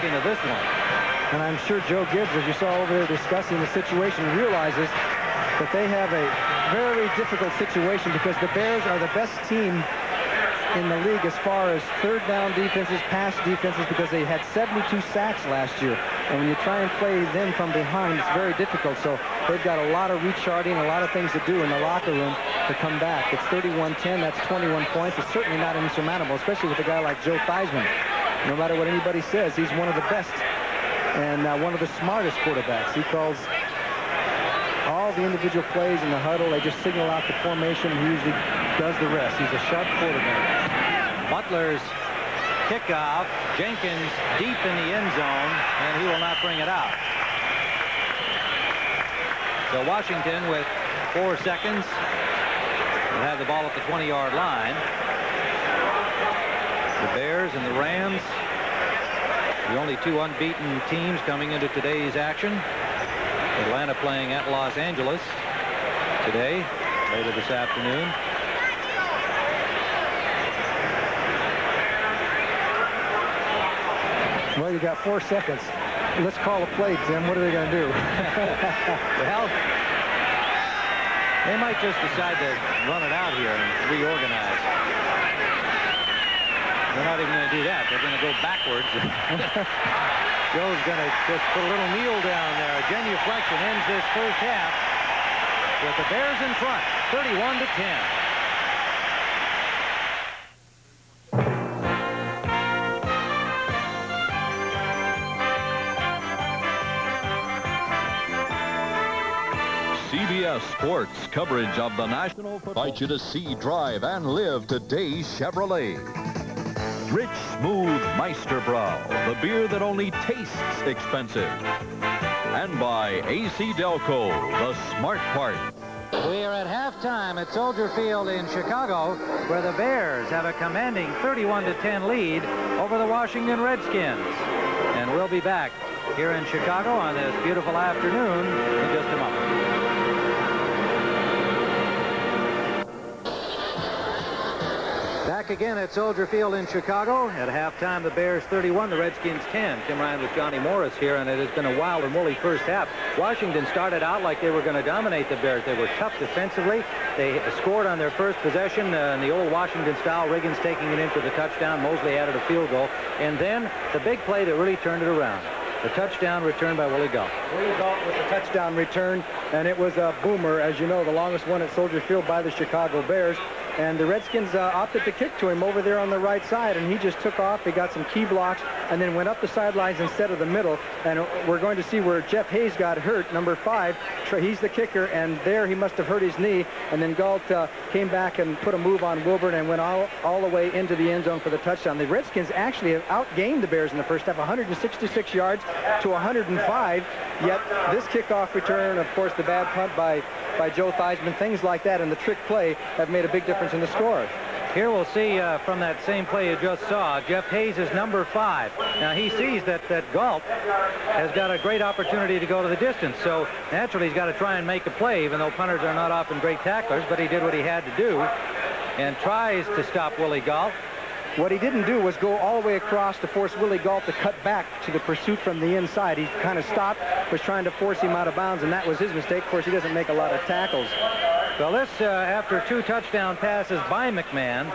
talking of this one. And I'm sure Joe Gibbs, as you saw over there discussing the situation, realizes that they have a very difficult situation because the Bears are the best team in the league as far as third down defenses, pass defenses, because they had 72 sacks last year. And when you try and play them from behind, it's very difficult. So they've got a lot of recharting, a lot of things to do in the locker room to come back. It's 31-10. That's 21 points. It's certainly not insurmountable, especially with a guy like Joe Theisman. No matter what anybody says, he's one of the best and one of the smartest quarterbacks. He calls all the individual plays in the huddle. They just signal out the formation, and he usually does the rest. He's a sharp quarterback. Butler's kickoff. Jenkins deep in the end zone, and he will not bring it out. So Washington with 4 seconds will have the ball at the 20-yard line. The Bears and the Rams, the only 2 unbeaten teams coming into today's action. Atlanta playing at Los Angeles today, later this afternoon. Well, you got 4 seconds. Let's call a play, Tim. What are they going to do? Well, they might just decide to run it out here and reorganize. They're not even going to do that. They're going to go backwards. Joe's going to just put a little kneel down there. A genuflection ends this first half with the Bears in front, 31-10. CBS Sports coverage of the National Football. Invite you to see, drive, and live today's Chevrolet. Rich, smooth Meisterbrow, the beer that only tastes expensive. And by AC Delco, the smart part. We are at halftime at Soldier Field in Chicago, where the Bears have a commanding 31-10 lead over the Washington Redskins. And we'll be back here in Chicago on this beautiful afternoon in just a moment. Back again at Soldier Field in Chicago. At halftime, the Bears 31, the Redskins 10. Tim Ryan with Johnny Morris here, and it has been a wild and woolly first half. Washington started out like they were going to dominate the Bears. They were tough defensively. They scored on their first possession in the old Washington style. Riggins taking it in for the touchdown. Mosley added a field goal. And then the big play that really turned it around. The touchdown return by Willie Gault. Willie Gault with the touchdown return, and it was a boomer, as you know, the longest one at Soldier Field by the Chicago Bears. And the Redskins opted to kick to him over there on the right side, and he just took off. He got some key blocks and then went up the sidelines instead of the middle. And we're going to see where Jeff Hayes got hurt, number 5. He's the kicker, and there he must have hurt his knee. And then Gault came back and put a move on Wilbur and went all the way into the end zone for the touchdown. The Redskins actually have outgained the Bears in the first half, 166 yards to 105. Yet this kickoff return, of course, the bad punt by Joe Theisman, things like that, and the trick play have made a big difference in the score. Here we'll see from that same play you just saw, Jeff Hayes is number 5. Now he sees that Gault has got a great opportunity to go to the distance, so naturally he's got to try and make a play, even though punters are not often great tacklers, but he did what he had to do and tries to stop Willie Gault. What he didn't do was go all the way across to force Willie Gault to cut back to the pursuit from the inside. He kind of stopped, was trying to force him out of bounds, and that was his mistake. Of course, he doesn't make a lot of tackles. Well, this, after 2 touchdown passes by McMahon,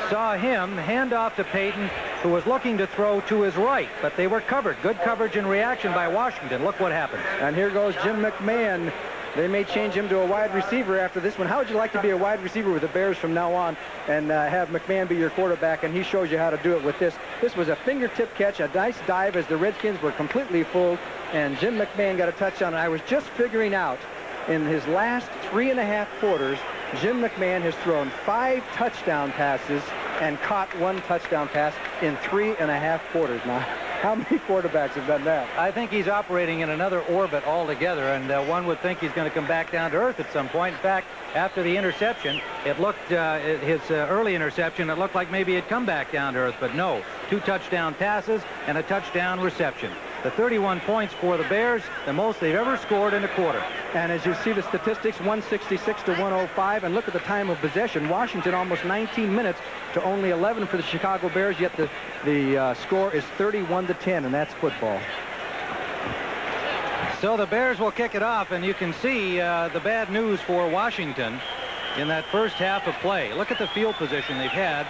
saw him hand off to Payton, who was looking to throw to his right, but they were covered. Good coverage and reaction by Washington. Look what happens. And here goes Jim McMahon. They may change him to a wide receiver after this one. How would you like to be a wide receiver with the Bears from now on and have McMahon be your quarterback? And he shows you how to do it with this. This was a fingertip catch, a nice dive as the Redskins were completely full, and Jim McMahon got a touchdown. And I was just figuring out, in his last 3.5 quarters, Jim McMahon has thrown 5 touchdown passes and caught 1 touchdown pass in 3.5 quarters. Now, how many quarterbacks have done that? I think he's operating in another orbit altogether, and one would think he's going to come back down to earth at some point. In fact, after the interception, it looked, his early interception, it looked like maybe he'd come back down to earth, but no. 2 touchdown passes and a touchdown reception. The 31 points for the Bears, the most they've ever scored in a quarter. And as you see the statistics, 166 to 105. And look at the time of possession. Washington almost 19 minutes to only 11 for the Chicago Bears, yet the score is 31 to 10, and that's football. So the Bears will kick it off, and you can see the bad news for Washington in that first half of play. Look at the field position they've had,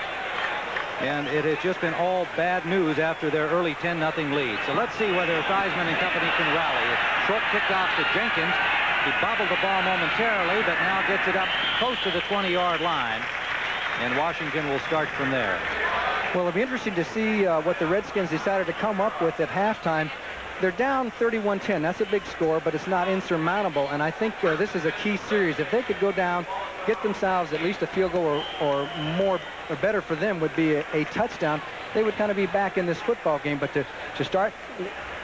and it has just been all bad news after their early 10-0 lead. So let's see whether Theisman and company can rally. Short kickoff to Jenkins. He bobbled the ball momentarily, but now gets it up close to the 20-yard line, and Washington will start from there. Well, it'll be interesting to see what the Redskins decided to come up with at halftime. They're down 31-10. That's a big score, but it's not insurmountable. And I think this is a key series. If they could go down, get themselves at least a field goal or more, or better for them would be a touchdown, they would kind of be back in this football game. But to start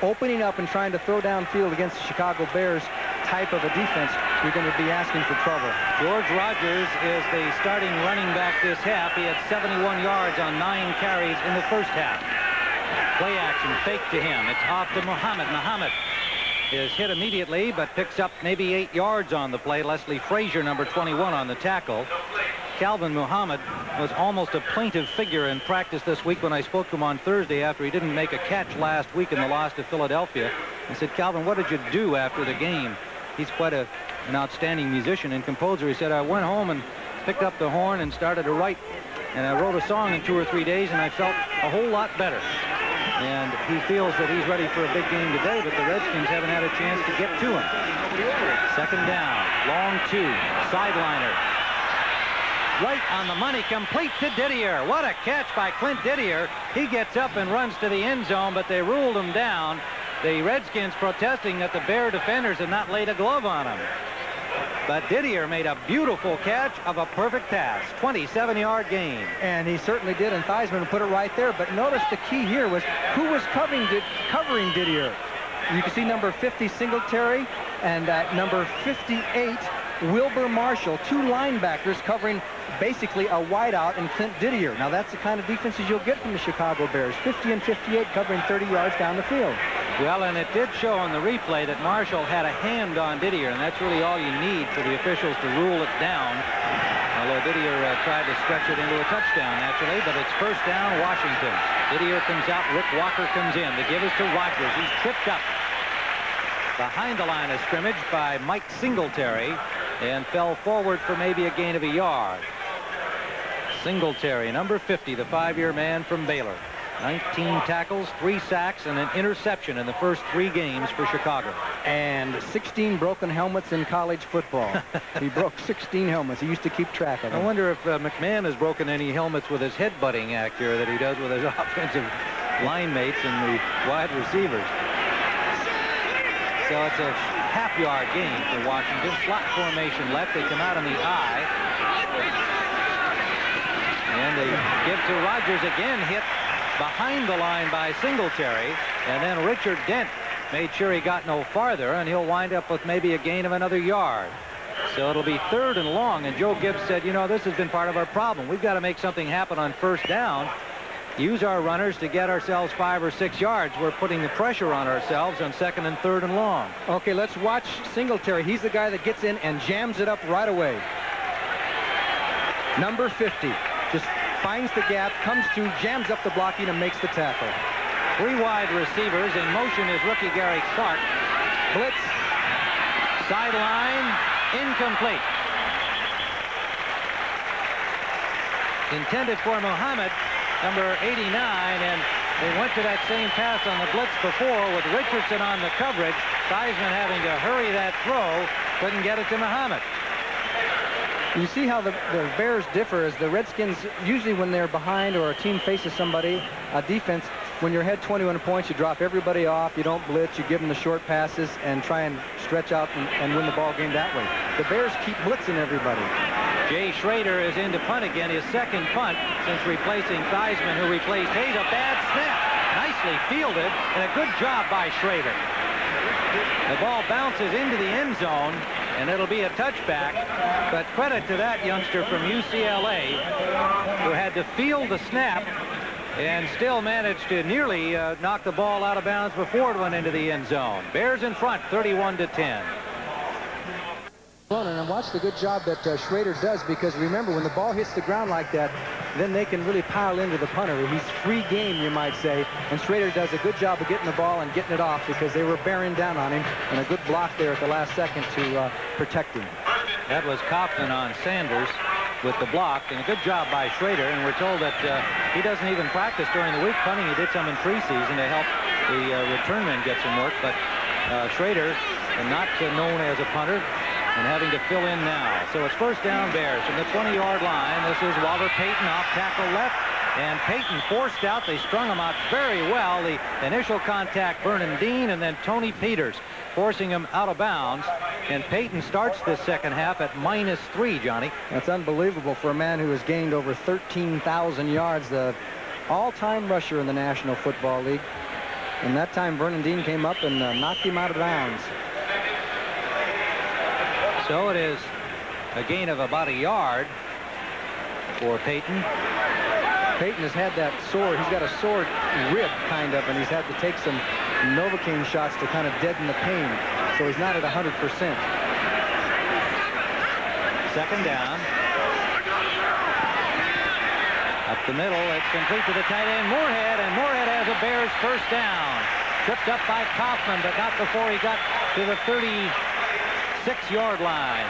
opening up and trying to throw downfield against the Chicago Bears type of a defense, you're going to be asking for trouble. George Rogers is the starting running back this half. He had 71 yards on 9 carries in the first half. Play action, fake to him. It's off to Muhammad. Muhammad is hit immediately, but picks up maybe 8 yards on the play. Leslie Frazier, number 21, on the tackle. Calvin Muhammad was almost a plaintive figure in practice this week when I spoke to him on Thursday after he didn't make a catch last week in the loss to Philadelphia. I said, Calvin, what did you do after the game? He's quite an outstanding musician and composer. He said, I went home and picked up the horn and started to write. And I wrote a song in 2 or 3 days, and I felt a whole lot better. And he feels that he's ready for a big game today, but the Redskins haven't had a chance to get to him. Second down, long 2, sideliner. Right on the money, complete to Didier. What a catch by Clint Didier. He gets up and runs to the end zone, but they ruled him down. The Redskins protesting that the Bear defenders had not laid a glove on him. But Didier made a beautiful catch of a perfect pass. 27-yard gain. And he certainly did, and Theisman put it right there. But notice the key here was who was covering Didier. You can see number 50, Singletary, and number 58, Wilbur Marshall. 2 linebackers covering basically a wideout in Clint Didier. Now, that's the kind of defenses you'll get from the Chicago Bears. 50 and 58 covering 30 yards down the field. Well, and it did show on the replay that Marshall had a hand on Didier, and that's really all you need for the officials to rule it down. Although Didier tried to stretch it into a touchdown, naturally, but it's first down, Washington. Didier comes out, Rick Walker comes in. The give is to Rogers. He's tripped up behind the line of scrimmage by Mike Singletary and fell forward for maybe a gain of a yard. Singletary, number 50, the 5-year man from Baylor. 19 tackles, 3 sacks, and an interception in the first 3 games for Chicago. And 16 broken helmets in college football. He broke 16 helmets. He used to keep track of them. I wonder if McMahon has broken any helmets with his headbutting act here that he does with his offensive line mates and the wide receivers. So it's a half-yard gain for Washington. Slot formation left. They come out on the I. And they give to Rogers again, hit behind the line by Singletary, and then Richard Dent made sure he got no farther, and he'll wind up with maybe a gain of another yard. So it'll be 3rd and long, and Joe Gibbs said, you know, this has been part of our problem. We've got to make something happen on first down, use our runners to get ourselves 5 or 6 yards. We're putting the pressure on ourselves on 2nd and 3rd and long. Okay, let's watch Singletary. He's the guy that gets in and jams it up right away. Number 50 just finds the gap, comes to, jams up the blocking, and makes the tackle. 3 wide receivers. In motion is rookie Gary Clark. Blitz. Sideline. Incomplete. Intended for Muhammad, number 89, and they went to that same pass on the blitz before with Richardson on the coverage. Theisman having to hurry that throw. Couldn't get it to Muhammad. You see how the Bears differ as the Redskins, usually when they're behind or a team faces somebody, a defense, when you're ahead 21 points, you drop everybody off, you don't blitz, you give them the short passes and try and stretch out and win the ball game that way. The Bears keep blitzing everybody. Jay Schrader is in to punt again, his 2nd punt since replacing Theisman, who replaced Hayes. A bad snap. Nicely fielded, and a good job by Schrader. The ball bounces into the end zone, and it'll be a touchback. But credit to that youngster from UCLA who had to field the snap and still managed to nearly knock the ball out of bounds before it went into the end zone. Bears in front, 31-10. And watch the good job that Schrader does, because remember, when the ball hits the ground like that, then they can really pile into the punter. He's free game, you might say, and Schrader does a good job of getting the ball and getting it off, because they were bearing down on him, and a good block there at the last second to protect him. That was Kaufman on Sanders with the block, and a good job by Schrader, and we're told that he doesn't even practice during the week punting. He did some in preseason to help the return men get some work, but Schrader, not known as a punter, and having to fill in now. So it's first down Bears from the 20-yard line. This is Walter Payton off tackle left, and Payton forced out. They strung him out very well. The initial contact, Vernon Dean, and then Tony Peters forcing him out of bounds. And Payton starts this second half at -3, Johnny. That's unbelievable for a man who has gained over 13,000 yards, the all-time rusher in the National Football League. And that time Vernon Dean came up and knocked him out of bounds. So it is a gain of about a yard for Payton. Payton has had that sore. He's got a sore rib, kind of, and he's had to take some Novocaine shots to kind of deaden the pain. So he's not at 100%. Second down. Up the middle, it's complete to the tight end, Moorhead, and Moorhead has a Bears first down. Tripped up by Kaufman, but not before he got to the 36-yard line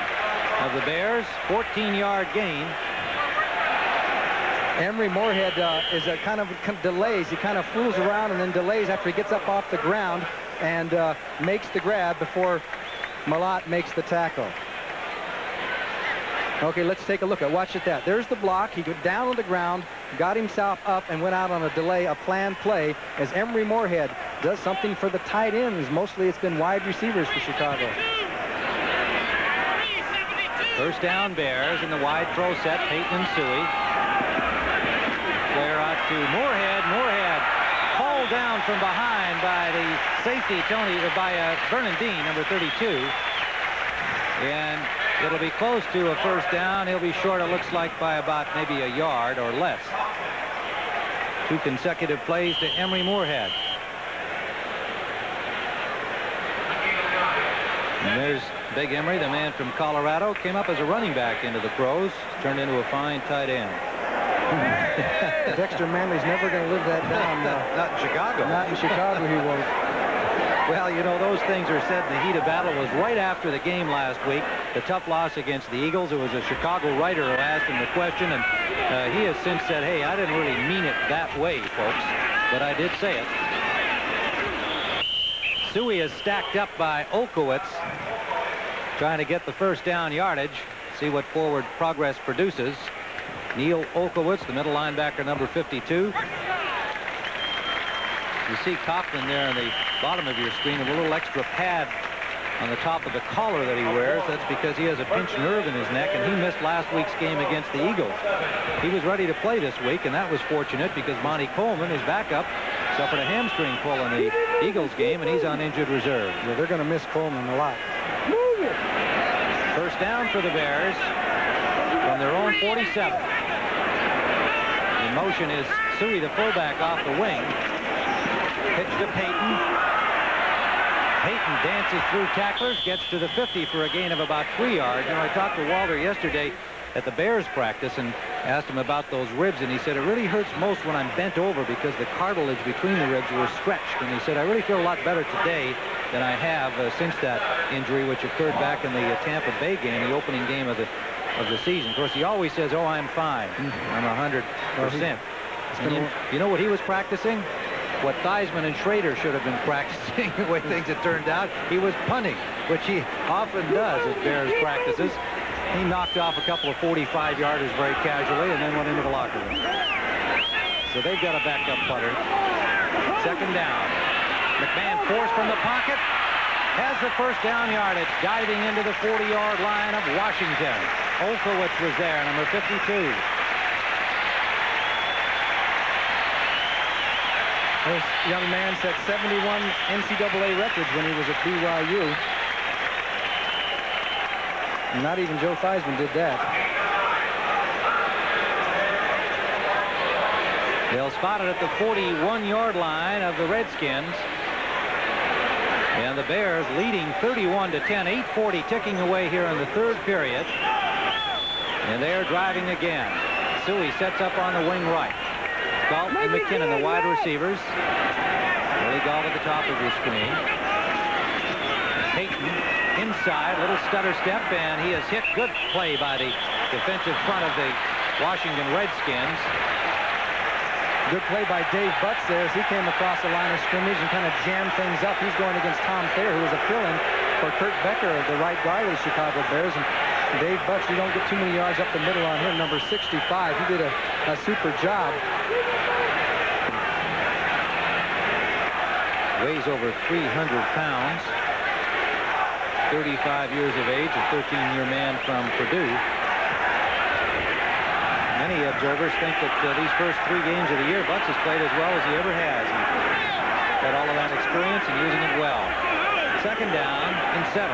of the Bears. 14-yard gain. Emery Moorhead is a kind of delays. He kind of fools around and then delays after he gets up off the ground and makes the grab before Malott makes the tackle. Okay, let's take a look at. Watch it that. There's the block. He got down on the ground, got himself up, and went out on a delay, a planned play, as Emery Moorhead does something for the tight ends. Mostly it's been wide receivers for Chicago. First down Bears in the wide throw set. Payton and Suhey. Flare out to Moorhead. Moorhead hauled down from behind by the safety, Vernon Dean, number 32. And it'll be close to a first down. He'll be short, it looks like, by about maybe a yard or less. 2 consecutive plays to Emery Moorhead. And there's Big Emery, the man from Colorado, came up as a running back into the pros, turned into a fine tight end. Dexter Manley's never going to live that down. Not in Chicago. Not in Chicago, he won't. Well, you know, those things are said in the heat of battle. It was right after the game last week, the tough loss against the Eagles. It was a Chicago writer who asked him the question, and he has since said, hey, I didn't really mean it that way, folks, but I did say it. Suhey is stacked up by Olkowitz, trying to get the first down yardage, see what forward progress produces. Neil Olkowitz, the middle linebacker, number 52. You see Kaufman there on the bottom of your screen with a little extra pad on the top of the collar that he wears. That's because he has a pinched nerve in his neck, and he missed last week's game against the Eagles. He was ready to play this week, and that was fortunate because Monty Coleman, his backup, suffered a hamstring pull in the Eagles game, and he's on injured reserve. Yeah, they're going to miss Coleman a lot. First down for the Bears from their own 47. In motion is Suhey, the fullback, off the wing. Pitch to Payton. Payton dances through tacklers, gets to the 50 for a gain of about 3 yards. You know, I talked to Walter yesterday at the Bears practice and asked him about those ribs, and he said it really hurts most when I'm bent over because the cartilage between the ribs were stretched. And he said, I really feel a lot better today than I have since that injury, which occurred back in the Tampa Bay game, the opening game of the season. Of course, he always says, oh, I'm fine. I'm 100%. And you know what he was practicing? What Theisman and Schrader should have been practicing, the way things had turned out. He was punting, which he often does at Bears practices. He knocked off a couple of 45-yarders very casually and then went into the locker room. So they've got a backup punter. Second down. McMahon forced from the pocket. Has the first down yardage, diving into the 40-yard line of Washington. Olkowitz was there, number 52. This young man set 71 NCAA records when he was at BYU. Not even Joe Theisman did that. They'll spot it at the 41-yard line of the Redskins. And the Bears leading 31-10, 8:40 ticking away here in the third period. And they're driving again. Suhey sets up on the wing right. Gault and McKinnon, the wide receivers. Willie Gault at the top of the screen. Payton inside, little stutter step, and he is hit. Good play by the defensive front of the Washington Redskins. Good play by Dave Butts there as he came across the line of scrimmage and kind of jammed things up. He's going against Tom Thayer, who was a fill-in for Kurt Becker, the right guard of the Chicago Bears. And Dave Butts, you don't get too many yards up the middle on him, number 65. He did a super job. Weighs over 300 pounds. 35 years of age, a 13-year man from Purdue. Many observers think that these first 3 games of the year, Butts has played as well as he ever has. He's got all of that experience and using it well. Second down and 7.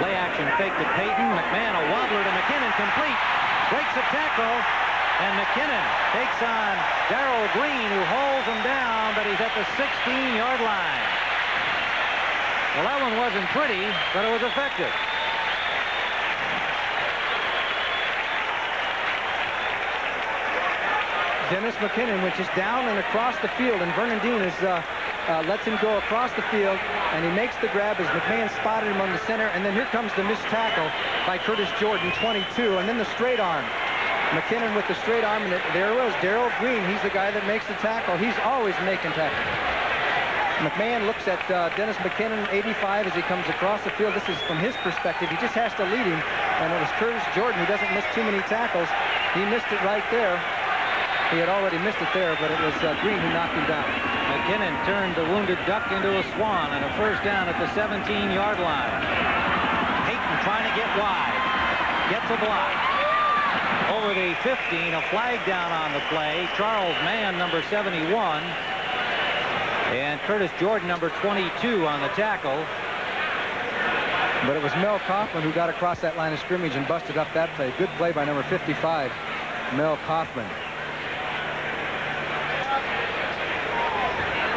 Play action fake to Payton. McMahon, a wobbler to McKinnon, complete. Breaks a tackle, and McKinnon takes on Darrell Green, who holds him down, but he's at the 16-yard line. Well, that one wasn't pretty, but it was effective. Dennis McKinnon, which is down and across the field, and Vernon Dean lets him go across the field, and he makes the grab as McMahon spotted him on the center, and then here comes the missed tackle by Curtis Jordan, 22, and then the straight arm. McKinnon with the straight arm, and there was Darrell Green. He's the guy that makes the tackle. He's always making tackles. McMahon looks at Dennis McKinnon, 85, as he comes across the field. This is from his perspective. He just has to lead him, and it was Curtis Jordan who doesn't miss too many tackles. He missed it right there. He had already missed it there, but it was Green who knocked him down. McKinnon turned the wounded duck into a swan, and a first down at the 17-yard line. Payton trying to get wide. Gets a block. Over the 15, a flag down on the play. Charles Mann, number 71. And Curtis Jordan, number 22, on the tackle. But it was Mel Kaufman who got across that line of scrimmage and busted up that play. Good play by number 55, Mel Kaufman.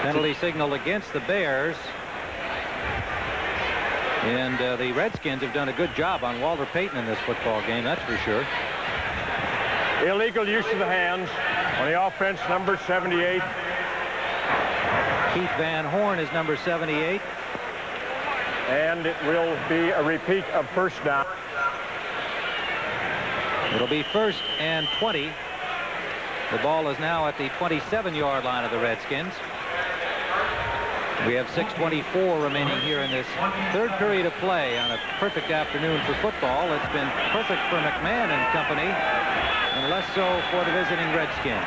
Penalty signal against the Bears. And the Redskins have done a good job on Walter Payton in this football game, that's for sure. Illegal use of the hands on the offense, number 78. Keith Van Horn is number 78. And it will be a repeat of first down. It'll be 1st and 20. The ball is now at the 27-yard line of the Redskins. We have 6:24 remaining here in this third period of play on a perfect afternoon for football. It's been perfect for McMahon and company, and less so for the visiting Redskins.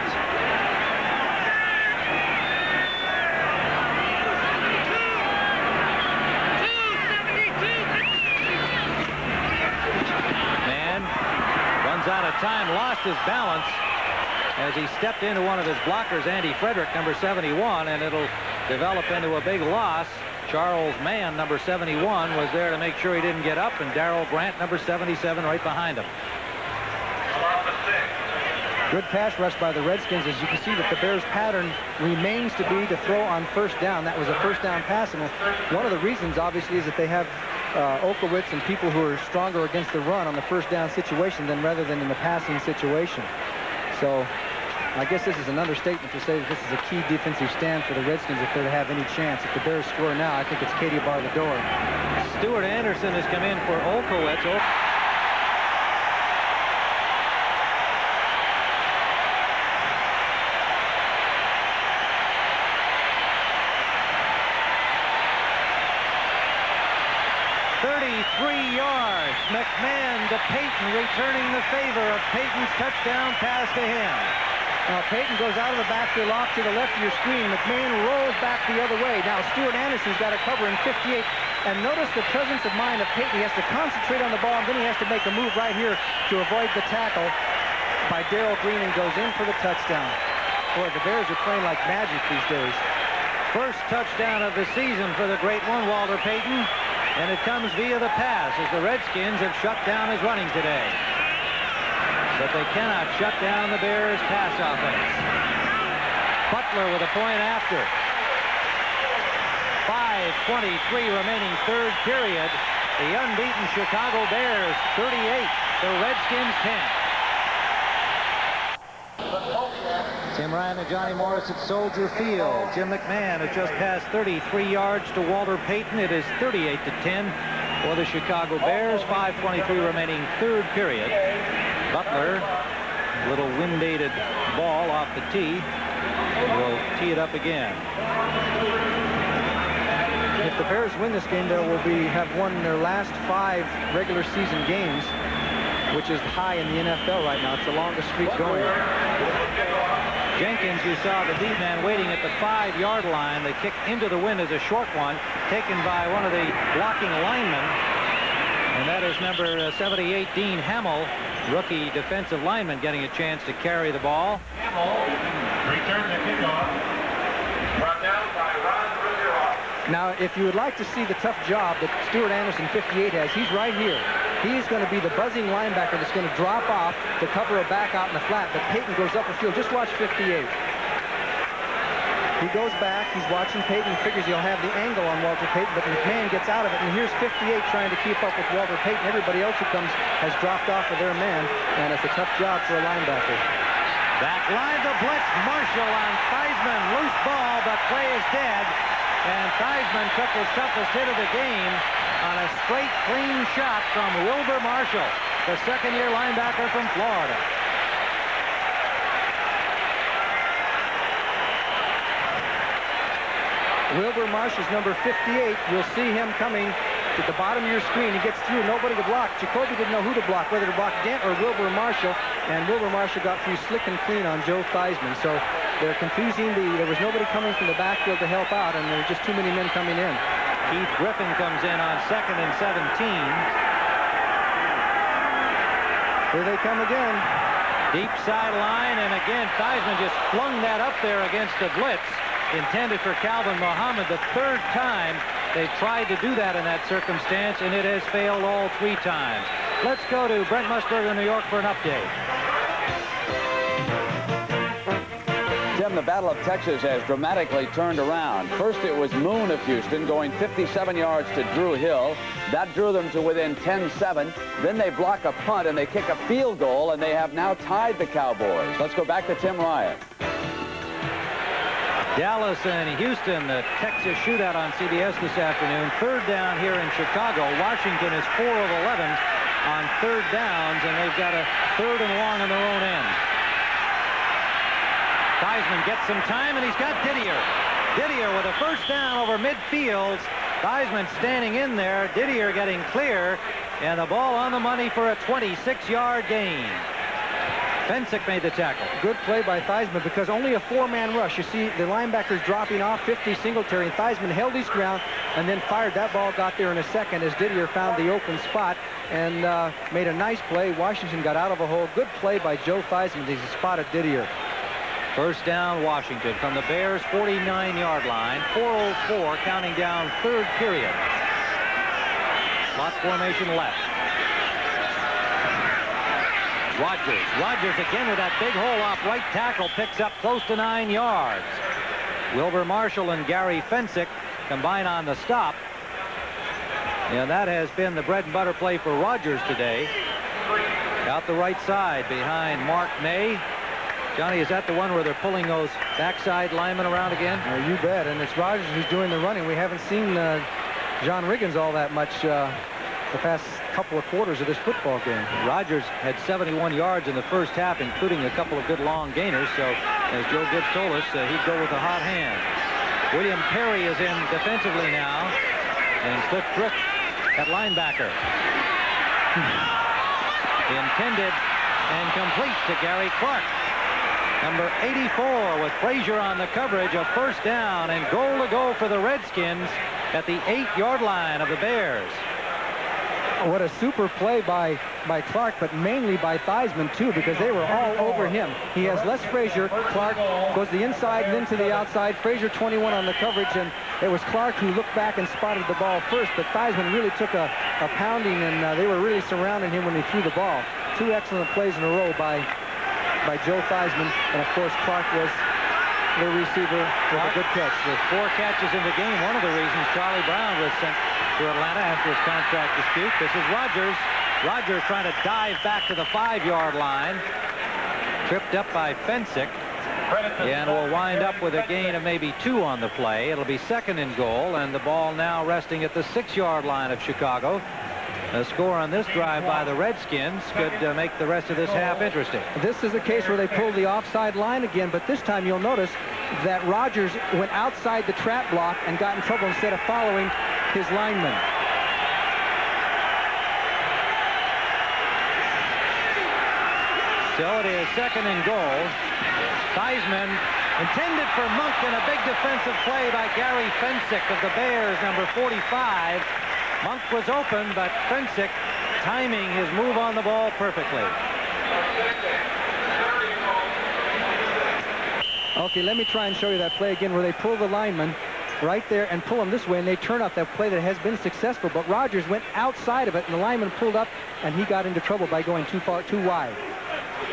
McMahon runs out of time, lost his balance as he stepped into one of his blockers, Andy Frederick, number 71, and it'll develop into a big loss. Charles Mann, number 71, was there to make sure he didn't get up, and Darrell Grant, number 77, right behind him. Good pass rush by the Redskins. As you can see that the Bears' pattern remains to be to throw on first down. That was a first down pass, and one of the reasons, obviously, is that they have Okowitz and people who are stronger against the run on the first down situation rather than in the passing situation. So I guess this is an understatement to say that this is a key defensive stand for the Redskins if they're to have any chance. If the Bears score now, I think it's Katie bar the door. Stuart Anderson has come in for Okowitz. yards. McMahon to Payton, returning the favor of Payton's touchdown pass to him. Now Payton goes out of the backfield off to the left of your screen. McMahon rolls back the other way. Now Stuart Anderson's got a cover in 58. And notice the presence of mind of Payton. He has to concentrate on the ball, and then he has to make a move right here to avoid the tackle by Darrell Green, and goes in for the touchdown. Boy, the Bears are playing like magic these days. First touchdown of the season for the great one, Walter Payton. And it comes via the pass, as the Redskins have shut down his running today. But they cannot shut down the Bears' pass offense. Butler with a point after. 5:23 remaining third period. The unbeaten Chicago Bears 38, the Redskins 10. Tim Ryan and Johnny Morris at Soldier Field. Jim McMahon has just passed 33 yards to Walter Payton. It is 38-10 for the Chicago Bears. 5:23 remaining third period. Butler, little wind-aided ball off the tee. Will tee it up again. If the Bears win this game, they will have won their last 5 regular season games, which is high in the NFL right now. It's the longest streak going. Jenkins, you saw the deep man waiting at the 5-yard line. The kick into the wind is a short one, taken by one of the blocking linemen. And that is number 78, Dean Hamill, rookie defensive lineman, getting a chance to carry the ball. Hamill returns the kickoff. Brought down by Ron Rizzo. Now, if you would like to see the tough job that Stuart Anderson, 58, has, he's right here. He's going to be the buzzing linebacker that's going to drop off to cover a back out in the flat, but Payton goes up the field. Just watch 58. He goes back. He's watching Payton. Figures he'll have the angle on Walter Payton, but McMahon gets out of it, and here's 58 trying to keep up with Walter Payton. Everybody else who comes has dropped off of their man, and it's a tough job for a linebacker. Back line to blitz. Marshall on Theisman. Loose ball, but play is dead. And Theisman took his toughest hit of the game on a straight, clean shot from Wilbur Marshall, the second-year linebacker from Florida. Wilbur Marshall's number 58. You'll see him coming to the bottom of your screen. He gets through, nobody to block. Jacoby didn't know who to block, whether to block Dent or Wilbur Marshall, and Wilbur Marshall got through slick and clean on Joe Theisman. So they're confusing there was nobody coming from the backfield to help out, and there were just too many men coming in. Keith Griffin comes in on 2nd and 17. Here they come again. Deep sideline, and again, Theisman just flung that up there against the blitz, intended for Calvin Muhammad. The 3rd time they've tried to do that in that circumstance, and it has failed all 3 times. Let's go to Brent Musburger in New York for an update. Tim, the Battle of Texas has dramatically turned around. First, it was Moon of Houston going 57 yards to Drew Hill. That drew them to within 10-7. Then they block a punt, and they kick a field goal, and they have now tied the Cowboys. Let's go back to Tim Ryan. Dallas and Houston, the Texas shootout on CBS this afternoon. 3rd down here in Chicago. Washington is 4 of 11 on 3rd downs, and they've got a 3rd and long on their own end. Theisman gets some time, and he's got Didier. Didier with a 1st down over midfield. Theisman standing in there. Didier getting clear, and the ball on the money for a 26-yard gain. Fencik made the tackle. Good play by Theisman, because only a 4-man rush. You see the linebackers dropping off, 50 Singletary, and Theisman held his ground and then fired. That ball got there in a second as Didier found the open spot and made a nice play. Washington got out of a hole. Good play by Joe Theisman. He spotted Didier. 1st down, Washington from the Bears' 49-yard line. 4:04 counting down 3rd period. Slot formation left. Rogers again with that big hole off right tackle, picks up close to 9 yards. Wilbur Marshall and Gary Fencik combine on the stop. And that has been the bread and butter play for Rogers today. Out the right side behind Mark May. Johnny, is that the one where they're pulling those backside linemen around again? You bet, and it's Rogers who's doing the running. We haven't seen John Riggins all that much the past couple of quarters of this football game. Rogers had 71 yards in the 1st half, including a couple of good long gainers. So, as Joe Gibbs told us, he'd go with a hot hand. William Perry is in defensively now, and Cliff Crook at linebacker. Intended and complete to Gary Clark. Number 84 with Frazier on the coverage. A 1st down and goal to go for the Redskins at the 8-yard line of the Bears. What a super play by Clark, but mainly by Theisman, too, because they were all over him. He has Les Frazier. Clark goes the inside and then to the outside. Frazier 21 on the coverage, and it was Clark who looked back and spotted the ball first, but Theisman really took a pounding, and they were really surrounding him when he threw the ball. 2 excellent plays in a row by Joe Theisman, and of course Clark was the receiver with a good catch. With 4 catches in the game, one of the reasons Charlie Brown was sent to Atlanta after his contract dispute. This is Rogers. Rogers trying to dive back to the 5-yard line. Tripped up by Fencik. And will wind up with a gain of maybe 2 on the play. It'll be 2nd and goal, and the ball now resting at the 6-yard line of Chicago. A score on this drive by the Redskins could make the rest of this half interesting. This is a case where they pulled the offside line again, but this time you'll notice that Rogers went outside the trap block and got in trouble instead of following his lineman. So it is 2nd and goal. Theisman intended for Monk, and a big defensive play by Gary Fencik of the Bears, number 45. Monk was open, but Fencik timing his move on the ball perfectly. Okay, let me try and show you that play again where they pull the lineman right there and pull him this way, and they turn up that play that has been successful, but Rogers went outside of it, and the lineman pulled up, and he got into trouble by going too wide.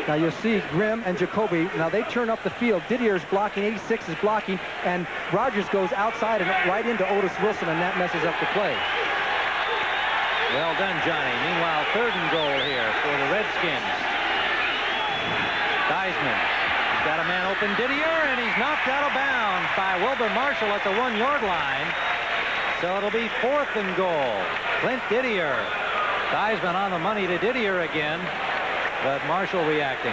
Now you'll see Grimm and Jacoby. Now they turn up the field. Didier's blocking, 86 is blocking, and Rogers goes outside and right into Otis Wilson, and that messes up the play. Well done, Johnny. Meanwhile, 3rd and goal here for the Redskins. Theisman. He's got a man open, Didier, and he's knocked out of bounds by Wilbur Marshall at the 1-yard line. So it'll be 4th and goal. Clint Didier. Theisman on the money to Didier again, but Marshall reacting.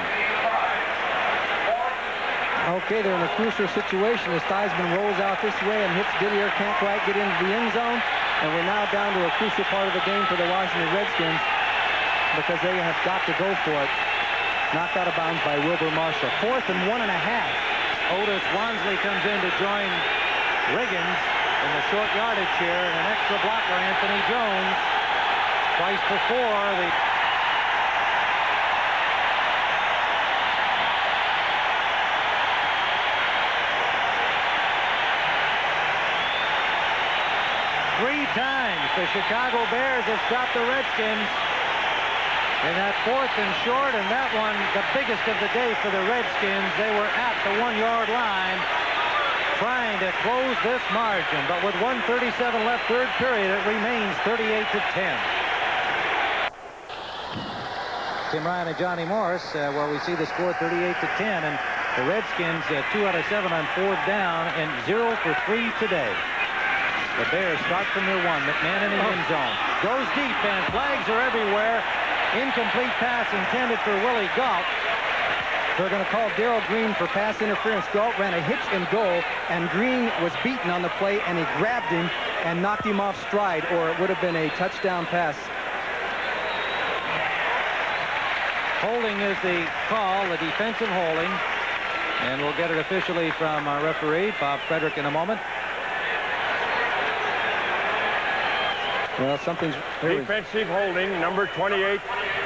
Okay, they're in a crucial situation as Theisman rolls out this way and hits Didier, can't quite get into the end zone. And we're now down to a crucial part of the game for the Washington Redskins because they have got to go for it. Knocked out of bounds by Wilbur Marshall. 4th and 1.5. Otis Wansley comes in to join Riggins in the short yardage here, and an extra blocker, Anthony Jones. Twice before, the 3 times the Chicago Bears have stopped the Redskins in that 4th and short, and that one the biggest of the day for the Redskins. They were at the 1-yard line trying to close this margin, but with 1:37 left, 3rd period, it remains 38-10. Tim Ryan and Johnny Morris, where we see the score 38-10, and the Redskins 2 out of 7 on 4th down and 0 for 3 today. The Bears start from their 1. McMahon in the end zone. Goes deep, and flags are everywhere. Incomplete pass intended for Willie Gault. They're going to call Darrell Green for pass interference. Gault ran a hitch and goal, and Green was beaten on the play, and he grabbed him and knocked him off stride, or it would have been a touchdown pass. Holding is the call, the defensive holding. And we'll get it officially from our referee, Bob Frederick, in a moment. Well, something's... Defensive holding, number 28.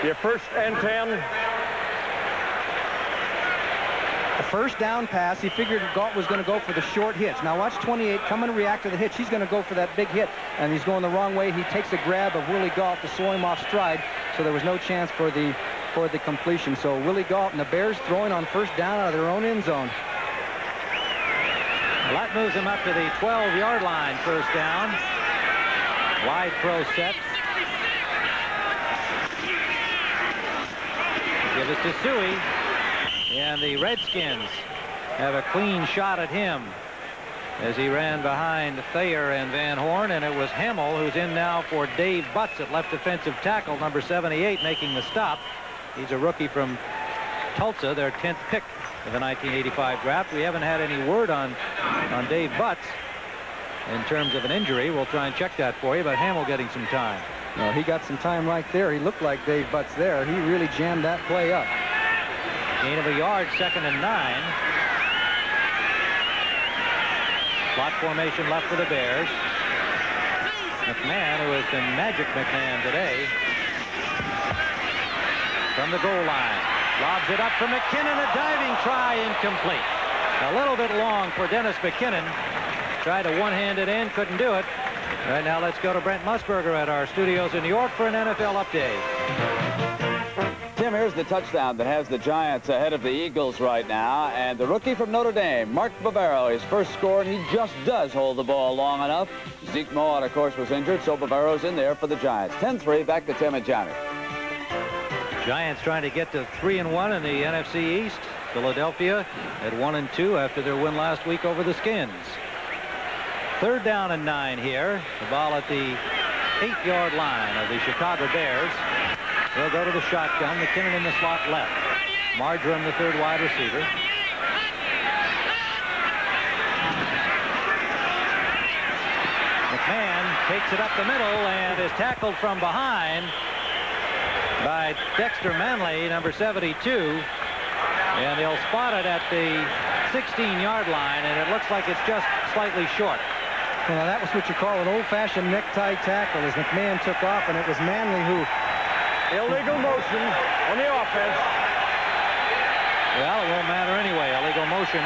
Your 1st and 10. A 1st down pass. He figured Gault was going to go for the short hitch. Now watch 28 come and react to the hitch. He's going to go for that big hit, and he's going the wrong way. He takes a grab of Willie Gault to slow him off stride, so there was no chance for the completion. So Willie Gault and the Bears throwing on 1st down out of their own end zone. Well, that moves him up to the 12-yard line, 1st down. Wide throw set. Give it to Suhey. And the Redskins have a clean shot at him as he ran behind Thayer and Van Horn, and it was Hamill who's in now for Dave Butts at left defensive tackle, number 78, making the stop. He's a rookie from Tulsa, their 10th pick of the 1985 draft. We haven't had any word on Dave Butts in terms of an injury. We'll try and check that for you, but Hamill getting some time. No, he got some time right there. He looked like Dave Butts there. He really jammed that play up. Gain of a yard, 2nd and 9. Slot formation left for the Bears. McMahon, who has been Magic McMahon today, from the goal line. Lobs it up for McKinnon, a diving try, incomplete. A little bit long for Dennis McKinnon. Tried to one-hand it in, couldn't do it. Right now, let's go to Brent Musburger at our studios in New York for an NFL update. Tim, Tim, here's the touchdown that has the Giants ahead of the Eagles right now. And the rookie from Notre Dame, Mark Bavaro, his first score, and he just does hold the ball long enough. Zeke Mowatt, of course, was injured, so Bavaro's in there for the Giants. 10-3, back to Tim and Johnny. Giants trying to get to 3-1 in the NFC East. Philadelphia at 1-2 after their win last week over the Skins. 3rd down and 9 here. The ball at the 8-yard line of the Chicago Bears. They'll go to the shotgun. McKinnon in the slot left. Marjoram, the 3rd wide receiver. McMahon takes it up the middle and is tackled from behind by Dexter Manley, number 72. And they'll spot it at the 16-yard line, and it looks like it's just slightly short. Well, that was what you call an old-fashioned necktie tackle as McMahon took off, and it was Manley who... Illegal motion on the offense. Well, it won't matter anyway. Illegal motion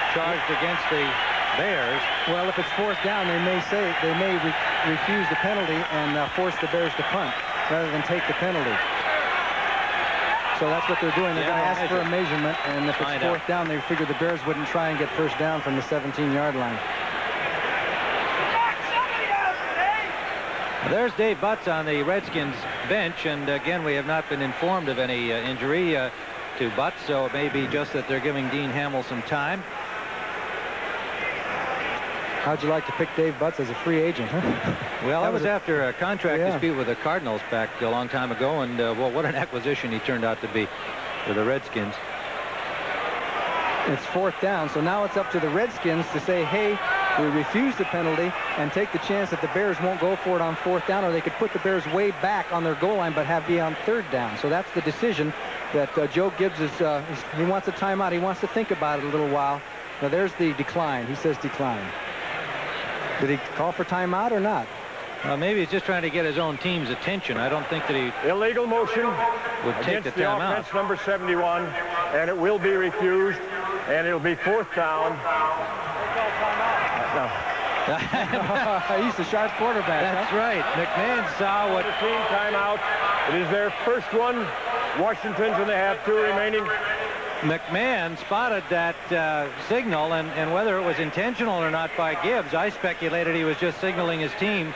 charged against the Bears. Well, if it's 4th down, they may refuse the penalty and force the Bears to punt rather than take the penalty. So that's what they're doing. They're going to ask for a measurement, and if it's 4th down, they figure the Bears wouldn't try and get first down from the 17-yard line. There's Dave Butts on the Redskins bench, and again, we have not been informed of any injury to Butts, so it may be just that they're giving Dean Hamill some time. How'd you like to pick Dave Butts as a free agent, huh? Well, that was after a contract dispute with the Cardinals back a long time ago, and well, what an acquisition he turned out to be for the Redskins. It's 4th down, so now it's up to the Redskins to say, hey, we refuse the penalty and take the chance that the Bears won't go for it on 4th down, or they could put the Bears way back on their goal line but be on 3rd down. So that's the decision that Joe Gibbs is, he wants a timeout. He wants to think about it a little while. Now there's the decline. He says decline. Did he call for timeout or not? Maybe he's just trying to get his own team's attention. I don't think that he illegal motion would take the timeout. Offense number 71, and it will be refused, and it'll be 4th down. He's the sharp quarterback. That's right. McMahon saw what... Team timeout. It is their first one. Washington's, and they have 2 remaining. McMahon spotted that signal, and whether it was intentional or not by Gibbs, I speculated he was just signaling his team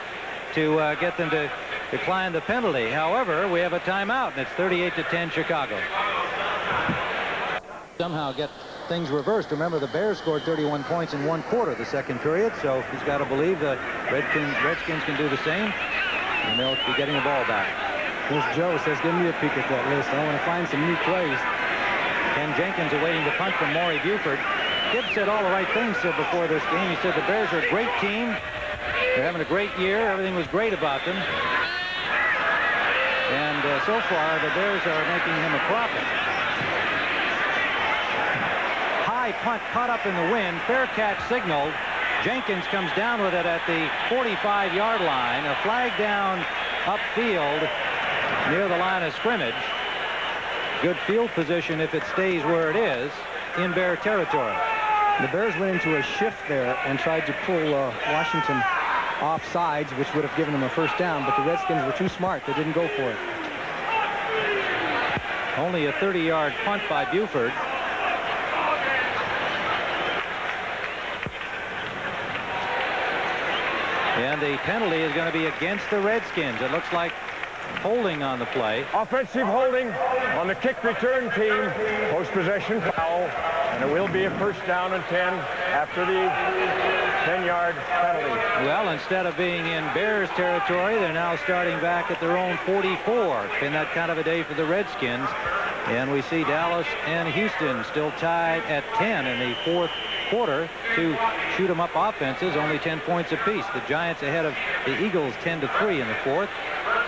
to get them to decline the penalty. However, we have a timeout, and it's 38-10 Chicago. Somehow get things reversed. Remember, the Bears scored 31 points in 1 quarter the 2nd period, so he's got to believe the Redskins can do the same, and they'll be getting the ball back. There's Joe says, give me a peek at that list. I want to find some new plays. Ken Jenkins awaiting the punt from Maury Buford. Gibbs said all the right things before this game. He said the Bears are a great team. They're having a great year. Everything was great about them. And so far, the Bears are making him a profit. High punt caught up in the wind. Fair catch signaled. Jenkins comes down with it at the 45-yard line. A flag down upfield near the line of scrimmage. Good field position if it stays where it is in Bear territory. The Bears went into a shift there and tried to pull Washington off sides, which would have given them a first down, but the Redskins were too smart. They didn't go for it. Only a 30-yard punt by Buford. And the penalty is going to be against the Redskins. It looks like holding on the play. Offensive holding on the kick return team. Post-possession foul. And it will be a first down and 10 after the 10-yard penalty. Well, instead of being in Bears territory, they're now starting back at their own 44. It's been that kind of a day for the Redskins. And we see Dallas and Houston still tied at 10 in the 4th quarter. Two shoot-'em-up offenses, only 10 points apiece. The Giants ahead of the Eagles 10-3 in the 4th.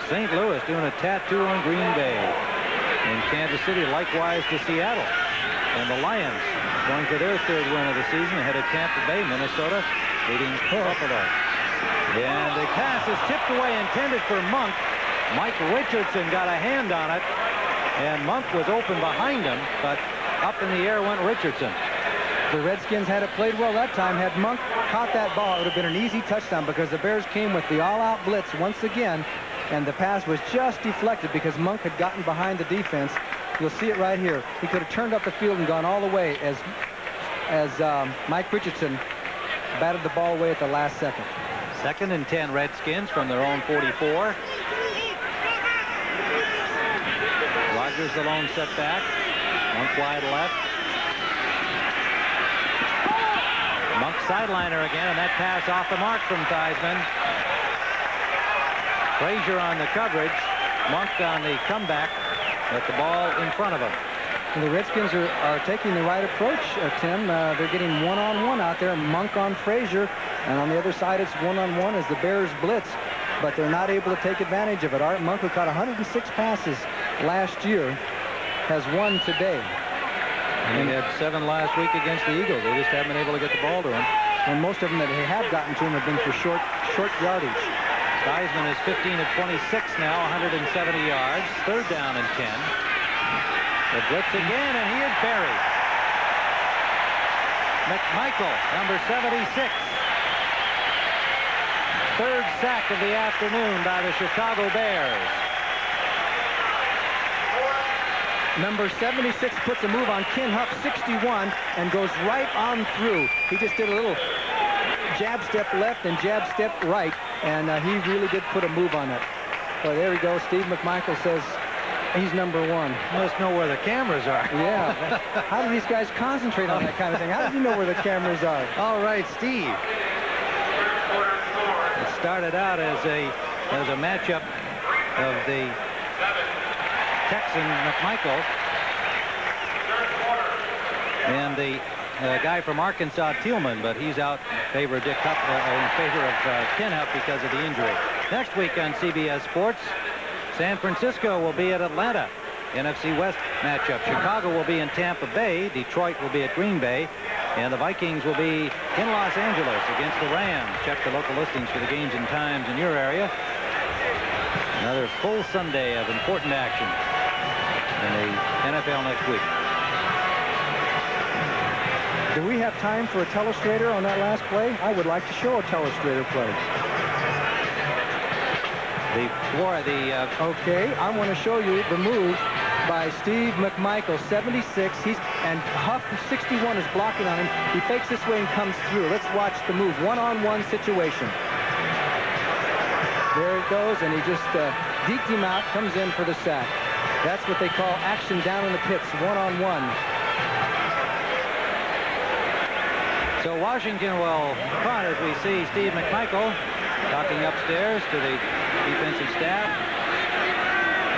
St. Louis doing a tattoo on Green Bay. And Kansas City likewise to Seattle. And the Lions going for their 3rd win of the season ahead of Tampa Bay, Minnesota, leading Buffalo. And the pass is tipped away, intended for Monk. Mike Richardson got a hand on it, and Monk was open behind him, but up in the air went Richardson. The Redskins had it played well that time. Had Monk caught that ball, it would have been an easy touchdown because the Bears came with the all-out blitz once again. and the pass was just deflected because Monk had gotten behind the defense. You'll see it right here. He could have turned up the field and gone all the way as Mike Richardson batted the ball away at the last second. 2nd and 10 Redskins from their own 44. Rogers the lone setback. Monk wide left. Monk sideliner again, and that pass off the mark from Theisman. Frazier on the coverage. Monk on the comeback, but the ball in front of him. And the Redskins are taking the right approach, Tim. They're getting one-on-one out there. Monk on Frazier, and on the other side it's one-on-one as the Bears blitz, but they're not able to take advantage of it. Art Monk, who caught 106 passes last year, has one today. And he had 7 last week against the Eagles. They just haven't been able to get the ball to him. And most of them that they have gotten to him have been for short yardage. Theisman is 15 of 26 now, 170 yards. 3rd down and 10. The blitz again, and he is buried. McMichael, number 76. 3rd sack of the afternoon by the Chicago Bears. Number 76 puts a move on Ken Huff, 61, and goes right on through. He just did a little jab step left and jab step right, and he really did put a move on it. Well, there we go. Steve McMichael says he's number 1. Must know where the cameras are. Yeah. How do these guys concentrate on that kind of thing? How do you know where the cameras are? All right, Steve. It started out as a matchup of the Texan McMichael and the guy from Arkansas, Thielman, but he's out in favor of Ken Huff because of the injury. Next week on CBS Sports, San Francisco will be at Atlanta. NFC West matchup. Chicago will be in Tampa Bay. Detroit will be at Green Bay. And the Vikings will be in Los Angeles against the Rams. Check the local listings for the games and times in your area. Another full Sunday of important action in the NFL next week. Do we have time for a telestrator on that last play? I would like to show a telestrator play. Okay, I want to show you the move by Steve McMichael, 76. And Huff, 61, is blocking on him. He fakes this way and comes through. Let's watch the move. One-on-one situation. There it goes, and he just deked him out, comes in for the sack. That's what they call action down in the pits, one-on-one. So Washington will punt as we see Steve McMichael talking upstairs to the defensive staff.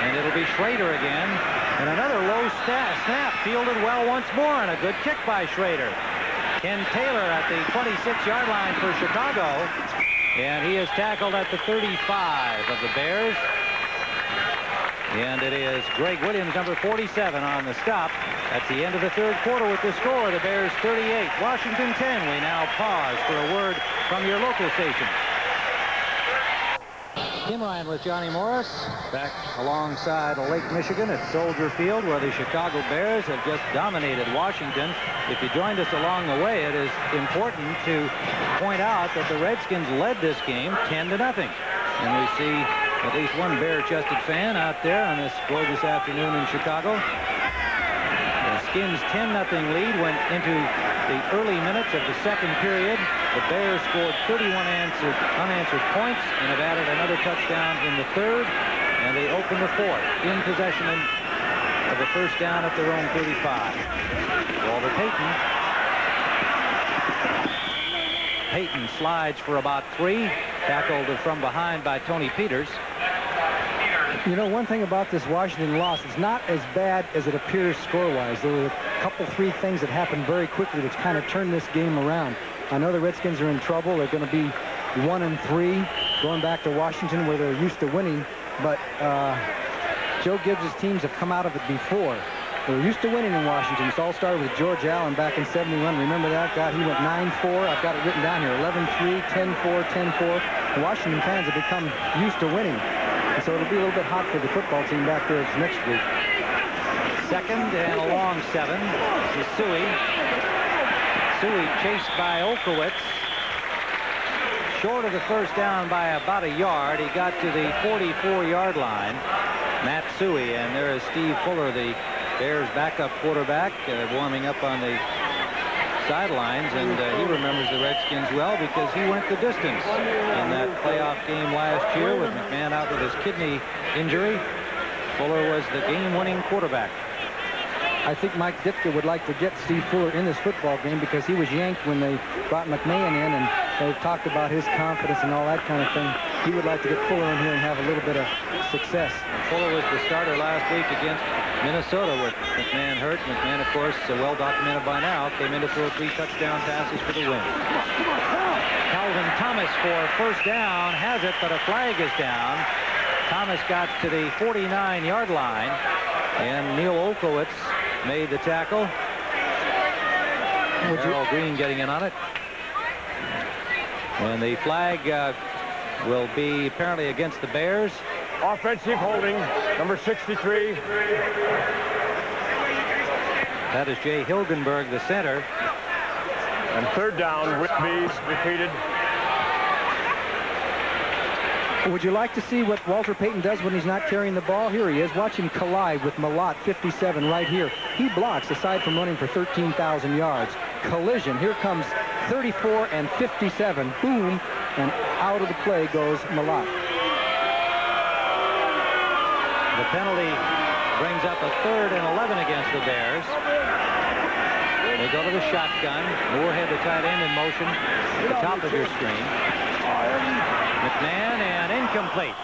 And it'll be Schrader again. And another low snap fielded well once more, and a good kick by Schrader. Ken Taylor at the 26-yard line for Chicago. And he is tackled at the 35 of the Bears. And it is Greg Williams, number 47, on the stop at the end of the 3rd quarter with the score. The Bears 38, Washington 10. We now pause for a word from your local station. Kim Ryan with Johnny Morris back alongside Lake Michigan at Soldier Field, where the Chicago Bears have just dominated Washington. If you joined us along the way, it is important to point out that the Redskins led this game 10-0. And we see at least one bare-chested fan out there on this gorgeous afternoon in Chicago. The Skins' 10-0 lead went into the early minutes of the 2nd period. The Bears scored 31 unanswered points and have added another touchdown in the 3rd, and they open the 4th in possession of the 1st down at their own 35. Walter Payton. Payton slides for about 3, tackled from behind by Tony Peters. You know, one thing about this Washington loss, it's not as bad as it appears score-wise. There were a couple, 3 things that happened very quickly that kind of turned this game around. I know the Redskins are in trouble. They're going to be 1-3 going back to Washington where they're used to winning. But Joe Gibbs' teams have come out of it before. They're used to winning in Washington. It all started with George Allen back in 71. Remember that? God, he went 9-4. I've got it written down here. 11-3, 10-4, 10-4. The Washington fans have become used to winning. And so it'll be a little bit hot for the football team back there next week. 2nd and a long 7 to Suhey. Suhey chased by Olkowitz. short of the first down by about a yard. He got to the 44-yard line. Matt Suhey, and there is Steve Fuller, the Bears' backup quarterback, warming up on the sidelines, and he remembers the Redskins well because he went the distance in that playoff game last year with McMahon out with his kidney injury. Fuller was the game-winning quarterback. I think Mike Ditka would like to get Steve Fuller in this football game because he was yanked when they brought McMahon in, and they talked about his confidence and all that kind of thing. He would like to get Fuller in here and have a little bit of success. Fuller was the starter last week against Minnesota with McMahon hurt. McMahon, of course, well documented by now, came in to throw 3 touchdown passes for the win. Calvin Thomas for first down, has it, but a flag is down. Thomas got to the 49-yard line, and Neil Olkowitz made the tackle. Harold Green getting in on it. And the flag will be apparently against the Bears. Offensive holding, number 63. That is Jay Hilgenberg, the center. And third down will be repeated. Would you like to see what Walter Payton does when he's not carrying the ball? Here he is. Watch him collide with Malott, 57, right here. He blocks, aside from running for 13,000 yards. Collision. Here comes 34 and 57. Boom. And out of the play goes Malott. The penalty brings up a 3rd and 11 against the Bears. They go to the shotgun. Moorhead, the tight end, in motion at the top of your screen. McMahon, and incomplete.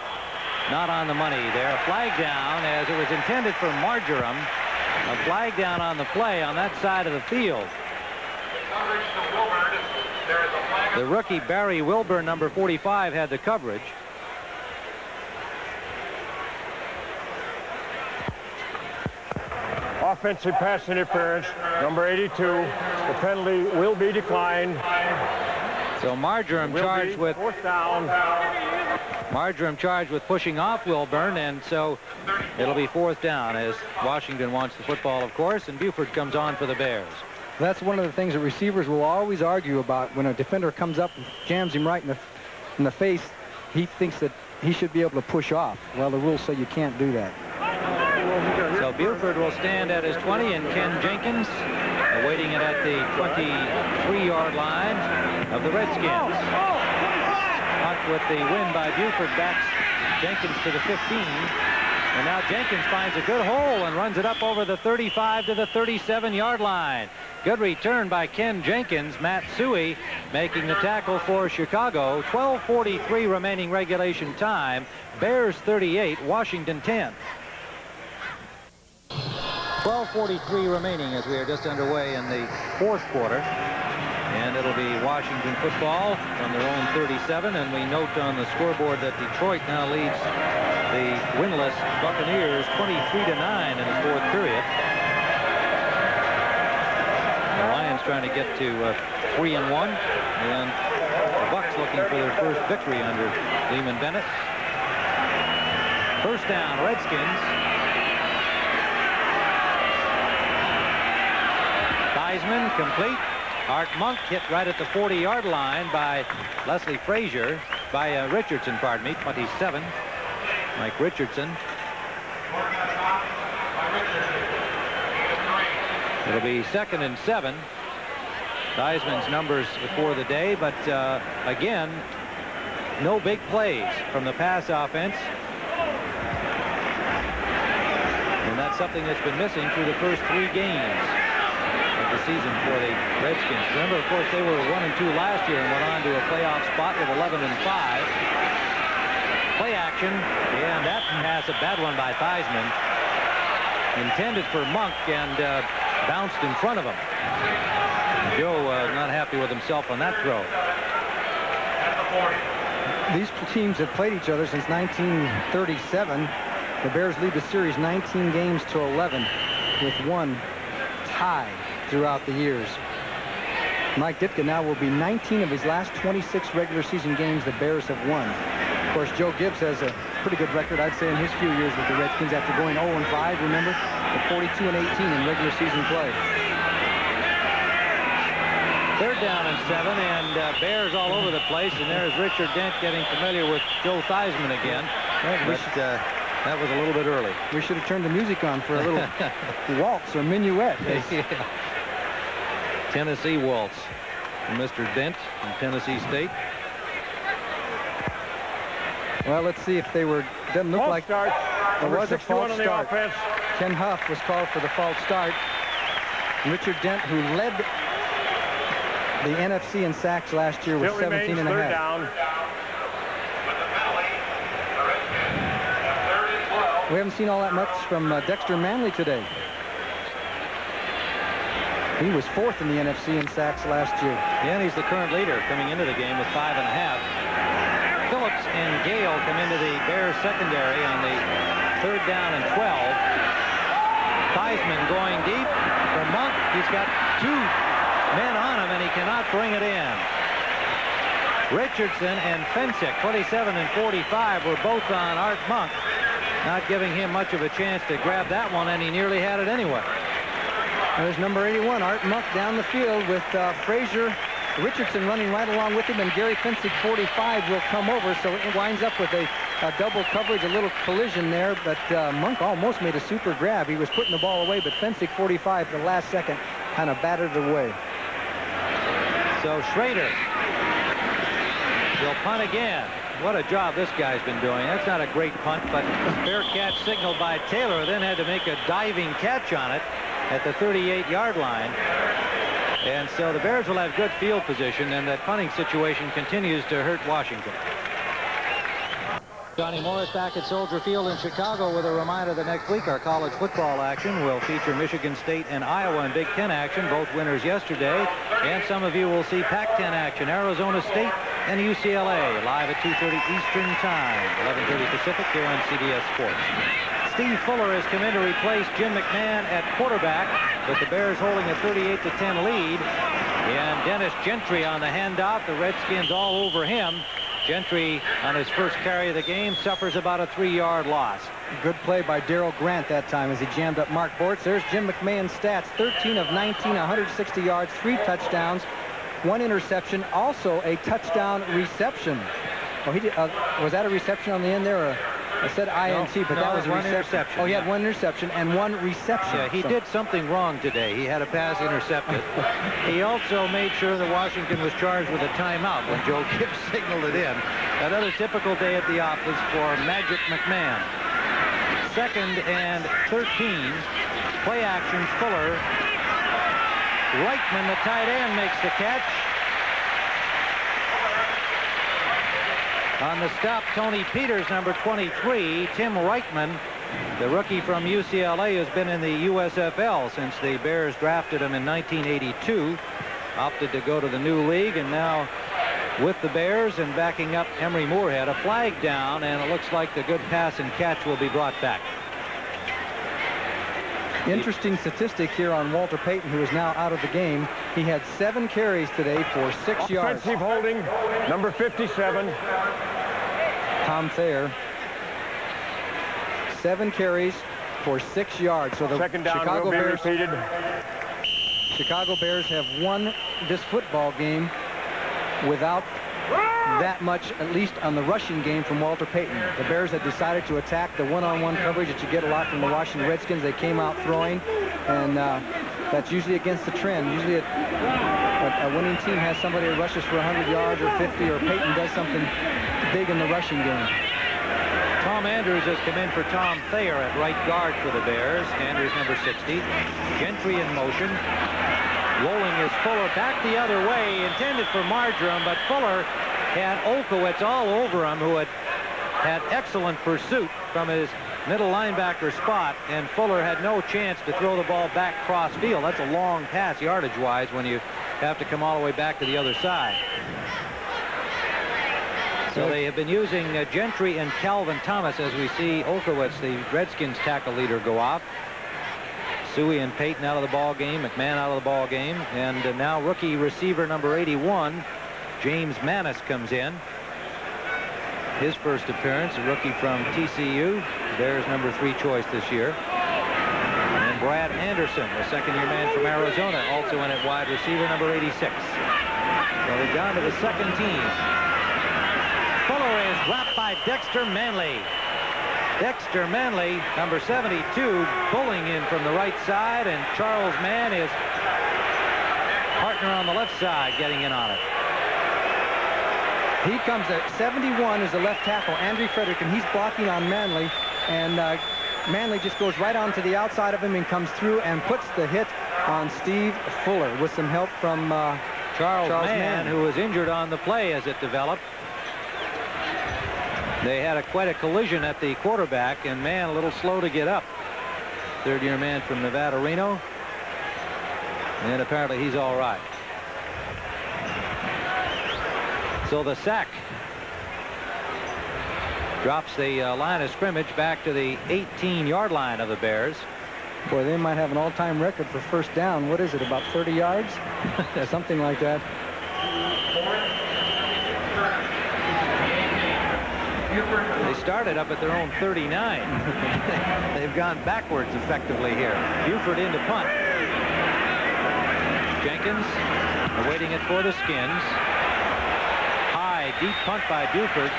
Not on the money there. A flag down, as it was intended for Marjoram. A flag down on the play on that side of the field. The rookie Barry Wilbur, number 45, had the coverage. Offensive pass interference, number 82. The penalty will be declined. So Marjoram charged with fourth down. Marjoram charged with pushing off Wilburn, and so it'll be 4th down as Washington wants the football, of course, and Buford comes on for the Bears. That's one of the things that receivers will always argue about. When a defender comes up and jams him right in the face, he thinks that he should be able to push off. Well, the rules say you can't do that. So Buford will stand at his 20, and Ken Jenkins awaiting it at the 23-yard line of the Redskins. Hunt with the win by Buford backs Jenkins to the 15. And now Jenkins finds a good hole and runs it up over the 35 to the 37-yard line. Good return by Ken Jenkins. Matt Suhey making the tackle for Chicago. 12:43 remaining regulation time. Bears 38, Washington 10. 12:43 remaining as we are just underway in the 4th quarter. And it'll be Washington football from their own 37. And we note on the scoreboard that Detroit now leads the winless Buccaneers 23-9 in the 4th period. The Lions trying to get to 3-1. And the Bucs looking for their first victory under Lehman Bennett. First down, Redskins. Theisman complete. Art Monk hit right at the 40-yard line by Leslie Frazier, by Richardson, pardon me, 27. Mike Richardson. It'll be 2nd and 7. Theisman's numbers before the day, but again, no big plays from the pass offense. And that's something that's been missing through the first 3 games of the season for the Redskins. Remember, of course, they were 1-2 last year and went on to a playoff spot with 11-5. Play action, and that pass, a bad one by Theisman. Intended for Monk and bounced in front of him. Joe not happy with himself on that throw. These teams have played each other since 1937. The Bears lead the series 19 games to 11 with 1 tie throughout the years. Mike Ditka now will be 19 of his last 26 regular season games the Bears have won. Of course, Joe Gibbs has a pretty good record, I'd say, in his few years with the Redskins after going 0-5, remember? At 42-18 in regular season play. Third down and 7, and Bears all over the place, and there's Richard Dent getting familiar with Joe Theisman again. But that was a little bit early. We should have turned the music on for a little waltz or minuet. Yeah. Tennessee waltz from Mr. Dent from Tennessee State. Well, let's see if they were. Doesn't look like start. there was a false on the start. offense. Ken Huff was called for the false start. Richard Dent, who led the NFC in sacks last year, with 17 and a half. Down. We haven't seen all that much from Dexter Manley today. He was 4th in the NFC in sacks last year. Yeah, and he's the current leader coming into the game with 5.5. Phillips and Gale come into the Bears secondary on the 3rd down and 12. Theisman going deep for Monk. He's got 2 men on him, and he cannot bring it in. Richardson and Fencik, 27 and 45, were both on Art Monk, not giving him much of a chance to grab that one, and he nearly had it anyway. There's number 81, Art Monk, down the field with Frazier Richardson running right along with him, and Gary Fencik, 45, will come over, so it winds up with a double coverage, a little collision there, but Monk almost made a super grab. He was putting the ball away, but Fencik, 45, the last second, kind of battered it away. So Schrader will punt again. What a job this guy's been doing. That's not a great punt, but fair catch signaled by Taylor, then had to make a diving catch on it at the 38-yard line. And so the Bears will have good field position, and that punting situation continues to hurt Washington. Johnny Morris back at Soldier Field in Chicago with a reminder that next week our college football action will feature Michigan State and Iowa in Big Ten action, both winners yesterday. And some of you will see Pac-10 action, Arizona State and UCLA, live at 2:30 Eastern Time, 11:30 Pacific here on CBS Sports. Steve Fuller has come in to replace Jim McMahon at quarterback, with the Bears holding a 38-10 lead. And Dennis Gentry on the handoff. The Redskins all over him. Gentry, on his first carry of the game, suffers about a 3-yard loss. Good play by Darryl Grant that time as he jammed up Mark Bortz. There's Jim McMahon's stats: 13 of 19, 160 yards, 3 touchdowns, 1 interception, also a touchdown reception. Oh, he did. Was that a reception on the end there? Or I said INT, but that was a reception. Oh, he had 1 interception and 1 reception. Yeah, he did something wrong today. He had a pass intercepted. He also made sure that Washington was charged with a timeout when Joe Gibbs signaled it in. Another typical day at the office for Magic McMahon. 2nd and 13. Play action, Fuller. Reichman, the tight end, makes the catch. On the stop, Tony Peters, number 23. Tim Reichman, the rookie from UCLA, has been in the USFL since the Bears drafted him in 1982. Opted to go to the new league, and now with the Bears and backing up Emery Moorhead. A flag down, and it looks like the good pass and catch will be brought back. Interesting statistic here on Walter Payton, who is now out of the game. He had 7 carries today for 6 yards. Offensive holding, number 57. Tom Thayer. 7 carries for 6 yards. So the second down Chicago will be Bears, repeated. Chicago Bears have won this football game without that much, at least on the rushing game, from Walter Payton. The Bears had decided to attack the one-on-one coverage that you get a lot from the Washington Redskins. They came out throwing, and that's usually against the trend. Usually a winning team has somebody that rushes for 100 yards or 50, or Payton does something big in the rushing game. Tom Andrews has come in for Tom Thayer at right guard for the Bears. Andrews, number 60. Gentry in motion. Rolling is Fuller back the other way, intended for Marjoram, but Fuller had Olkowitz all over him, who had excellent pursuit from his middle linebacker spot, and Fuller had no chance to throw the ball back cross field. That's a long pass yardage-wise when you have to come all the way back to the other side. So they have been using Gentry and Calvin Thomas as we see Olkowitz, the Redskins tackle leader, go off. Suhey and Payton out of the ball game, McMahon out of the ball game, and now rookie receiver number 81, James Manis, comes in. His first appearance, a rookie from TCU, Bears number 3 choice this year. And Brad Andrews Anderson, the second-year man from Arizona, also in at wide receiver, number 86. So we've gone to the second team. Fuller is dropped by Dexter Manley. Dexter Manley, number 72, pulling in from the right side, and Charles Mann, his partner on the left side, getting in on it. He comes at 71 as the left tackle, Andrew Frederick, and he's blocking on Manley, and Manley just goes right on to the outside of him and comes through and puts the hit on Steve Fuller with some help from Charles Mann, who was injured on the play as it developed. They had quite a collision at the quarterback, and Mann a little slow to get up. Third-year man from Nevada, Reno. And apparently he's all right. So the sack drops the line of scrimmage back to the 18-yard line of the Bears. Boy, they might have an all-time record for first down. What is it, about 30 yards? Something like that. They started up at their own 39. They've gone backwards effectively here. Buford into punt. Jenkins awaiting it for the Skins. High, deep punt by Buford.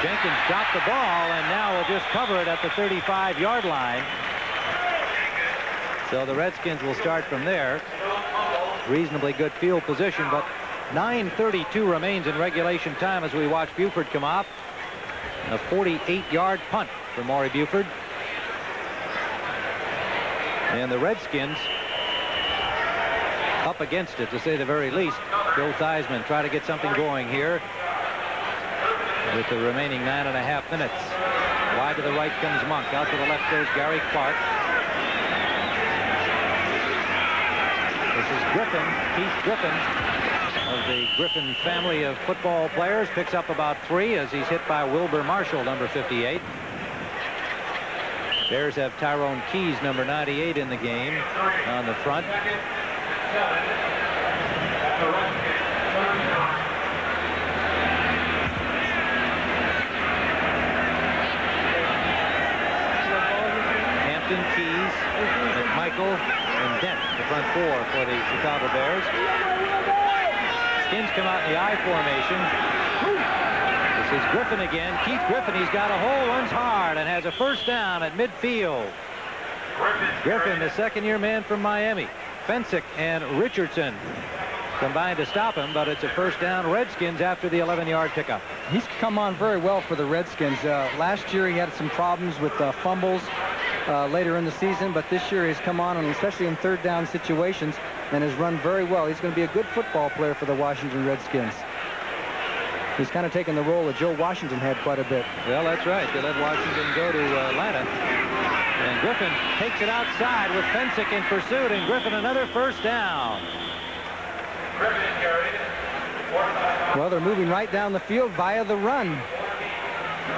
Jenkins dropped the ball and now will just cover it at the 35-yard line. So the Redskins will start from there. Reasonably good field position, but 9:32 remains in regulation time as we watch Buford come off. A 48-yard punt for Maury Buford. And the Redskins up against it, to say the very least. Bill Theisman try to get something going here with the remaining 9.5 minutes. Wide to the right comes Monk. Out to the left goes Gary Clark. This is Griffin, Keith Griffin, of the Griffin family of football players. Picks up about 3 as he's hit by Wilbur Marshall, number 58. Bears have Tyrone Keys, number 98, in the game on the front. Hampton, Keys, McMichael, and Dent, the front 4 for the Chicago Bears. Skins come out in the I formation. This is Griffin again. Keith Griffin, he's got a hole, runs hard, and has a first down at midfield. Griffin, the second-year man from Miami. Fencik and Richardson combined to stop him, but it's a first down Redskins after the 11-yard pickup. He's come on very well for the Redskins. Last year he had some problems with fumbles later in the season, but this year he's come on, and especially in third down situations, and has run very well. He's going to be a good football player for the Washington Redskins. He's kind of taken the role that Joe Washington had quite a bit. Well, that's right. They let Washington go to Atlanta. And Griffin takes it outside with Fencik in pursuit, and Griffin another first down. Well, they're moving right down the field via the run.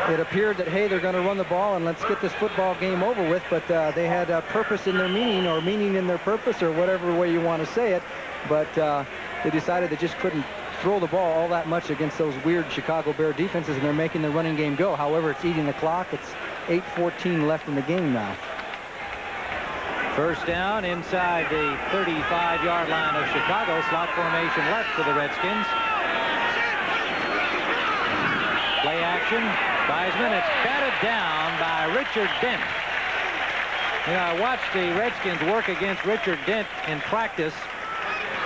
It appeared that, hey, they're going to run the ball and let's get this football game over with, but they had a purpose in their meaning, or meaning in their purpose, or whatever way you want to say it, but they decided they just couldn't throw the ball all that much against those weird Chicago Bear defenses, and they're making the running game go. However, it's eating the clock. It's 8:14 left in the game now. First down inside the 35-yard line of Chicago. Slot formation left for the Redskins. Play action. Theisman, it's batted down by Richard Dent. You know, I watched the Redskins work against Richard Dent in practice.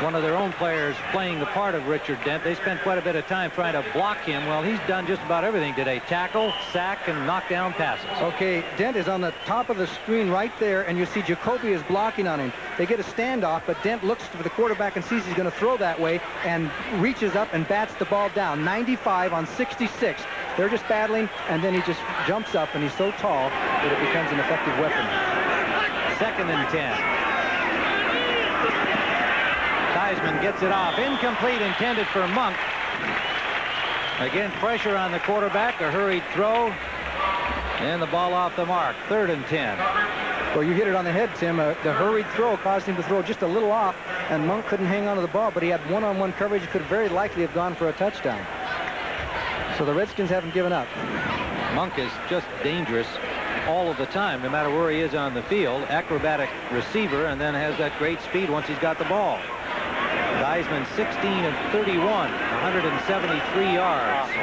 One of their own players playing the part of Richard Dent. They spent quite a bit of time trying to block him. Well, he's done just about everything today. Tackle, sack, and knock down passes. Okay, Dent is on the top of the screen right there, and you see Jacoby is blocking on him. They get a standoff, but Dent looks for the quarterback and sees he's going to throw that way and reaches up and bats the ball down. 95 on 66. They're just battling, and then he just jumps up, and he's so tall that it becomes an effective weapon. 2nd and 10. Theisman gets it off. Incomplete, intended for Monk. Again, pressure on the quarterback. A hurried throw. And the ball off the mark. 3rd and 10. Well, you hit it on the head, Tim. The hurried throw caused him to throw just a little off, and Monk couldn't hang on to the ball, but he had one-on-one coverage. He could very likely have gone for a touchdown. So the Redskins haven't given up. Monk is just dangerous. all of the time, no matter where he is on the field. Acrobatic receiver, and then has that great speed once he's got the ball. Theisman 16 of 31, 173 yards.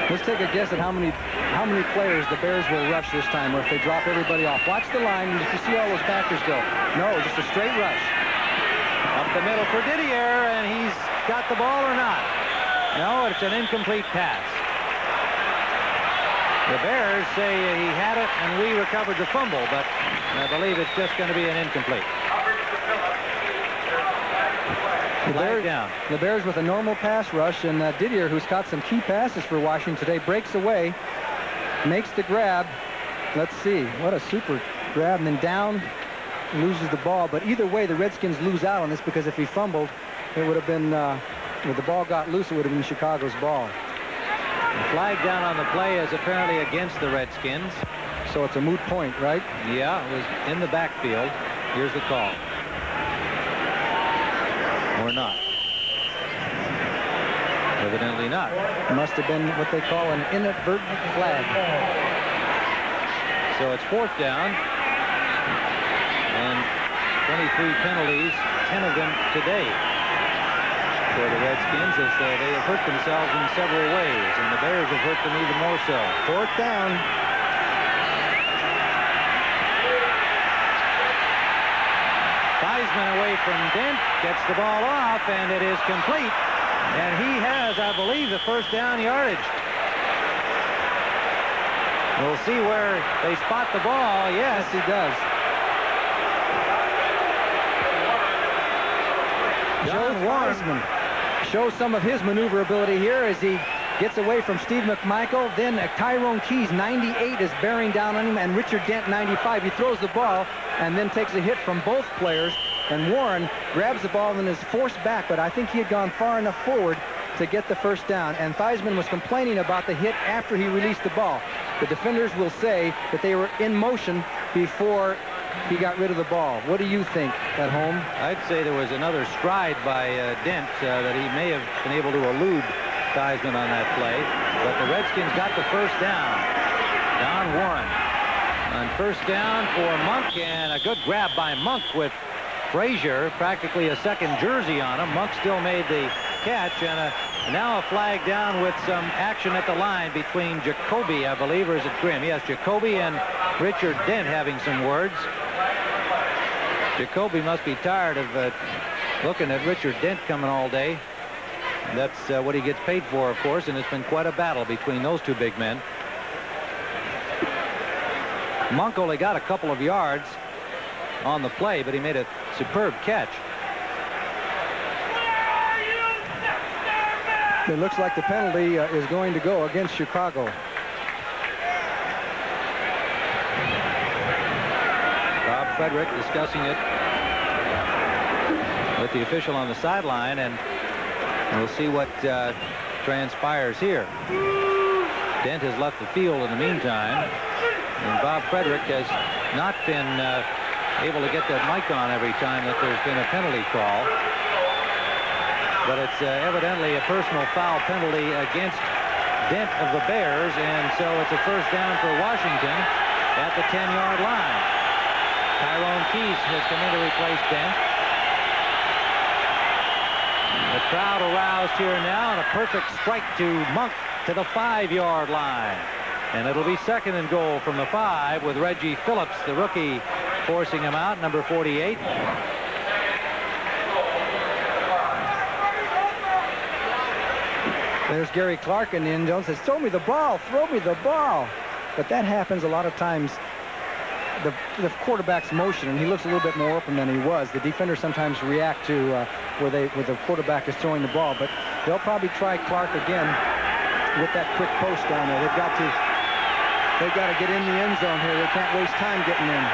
Let's take a guess at how many players the Bears will rush this time, or if they drop everybody off. Watch the line. You see all those backers go. No, just a straight rush. Up the middle for Didier, and he's got the ball or not? No, it's an incomplete pass. The Bears say he had it, and we recovered the fumble, but I believe it's just going to be an incomplete. The Bears with a normal pass rush, and Didier, who's caught some key passes for Washington today, breaks away, makes the grab. Let's see, what a super grab, and then down, loses the ball. But either way, the Redskins lose out on this, because if he fumbled, it would have been, if the ball got loose, it would have been Chicago's ball. The flag down on the play is apparently against the Redskins. So it's a moot point, right? Yeah, it was in the backfield. Here's the call. Or not. Evidently not. Must have been what they call an inadvertent flag. So it's 4th down. And 23 penalties, 10 of them today for the Redskins, as they have hurt themselves in several ways, and the Bears have hurt them even more so. 4th down. Theisman away from Dent, gets the ball off, and it is complete. And he has, I believe, the first down yardage. We'll see where they spot the ball. Yes, he does. John Warren shows some of his maneuverability here as he gets away from Steve McMichael. Then Tyrone Keys, 98, is bearing down on him, and Richard Dent, 95. He throws the ball and then takes a hit from both players, and Warren grabs the ball and is forced back, but I think he had gone far enough forward to get the first down. And Theisman was complaining about the hit after he released the ball. The defenders will say that they were in motion before he got rid of the ball. What do you think at home? I'd say there was another stride by Dent that he may have been able to elude Theisman on that play, but the Redskins got the first down. Don Warren on first down for Monk, and a good grab by Monk with Frazier, practically a second jersey on him. Monk still made the catch, and now a flag down with some action at the line between Jacoby, I believe, or is it Grimm? Yes, Jacoby and Richard Dent having some words. Jacoby must be tired of looking at Richard Dent coming all day. That's what he gets paid for, of course, and it's been quite a battle between those two big men. Monk only got a couple of yards on the play, but he made a superb catch. It looks like the penalty is going to go against Chicago. Bob Frederick discussing it with the official on the sideline, and we'll see what transpires here. Dent has left the field in the meantime, and Bob Frederick has not been able to get that mic on every time that there's been a penalty call. But it's evidently a personal foul penalty against Dent of the Bears, and so it's a first down for Washington at the 10-yard line. Tyrone Keys has come in to replace Dent. The crowd aroused here now, and a perfect strike to Monk to the 5-yard line. And it'll be 2nd and goal from the 5 with Reggie Phillips, the rookie, forcing him out, number 48. There's Gary Clark in the end zone, says, throw me the ball, throw me the ball. But that happens a lot of times. The quarterback's motion, and he looks a little bit more open than he was. The defenders sometimes react to where the quarterback is throwing the ball, but they'll probably try Clark again with that quick post down there. They've got to get in the end zone here. They can't waste time getting in.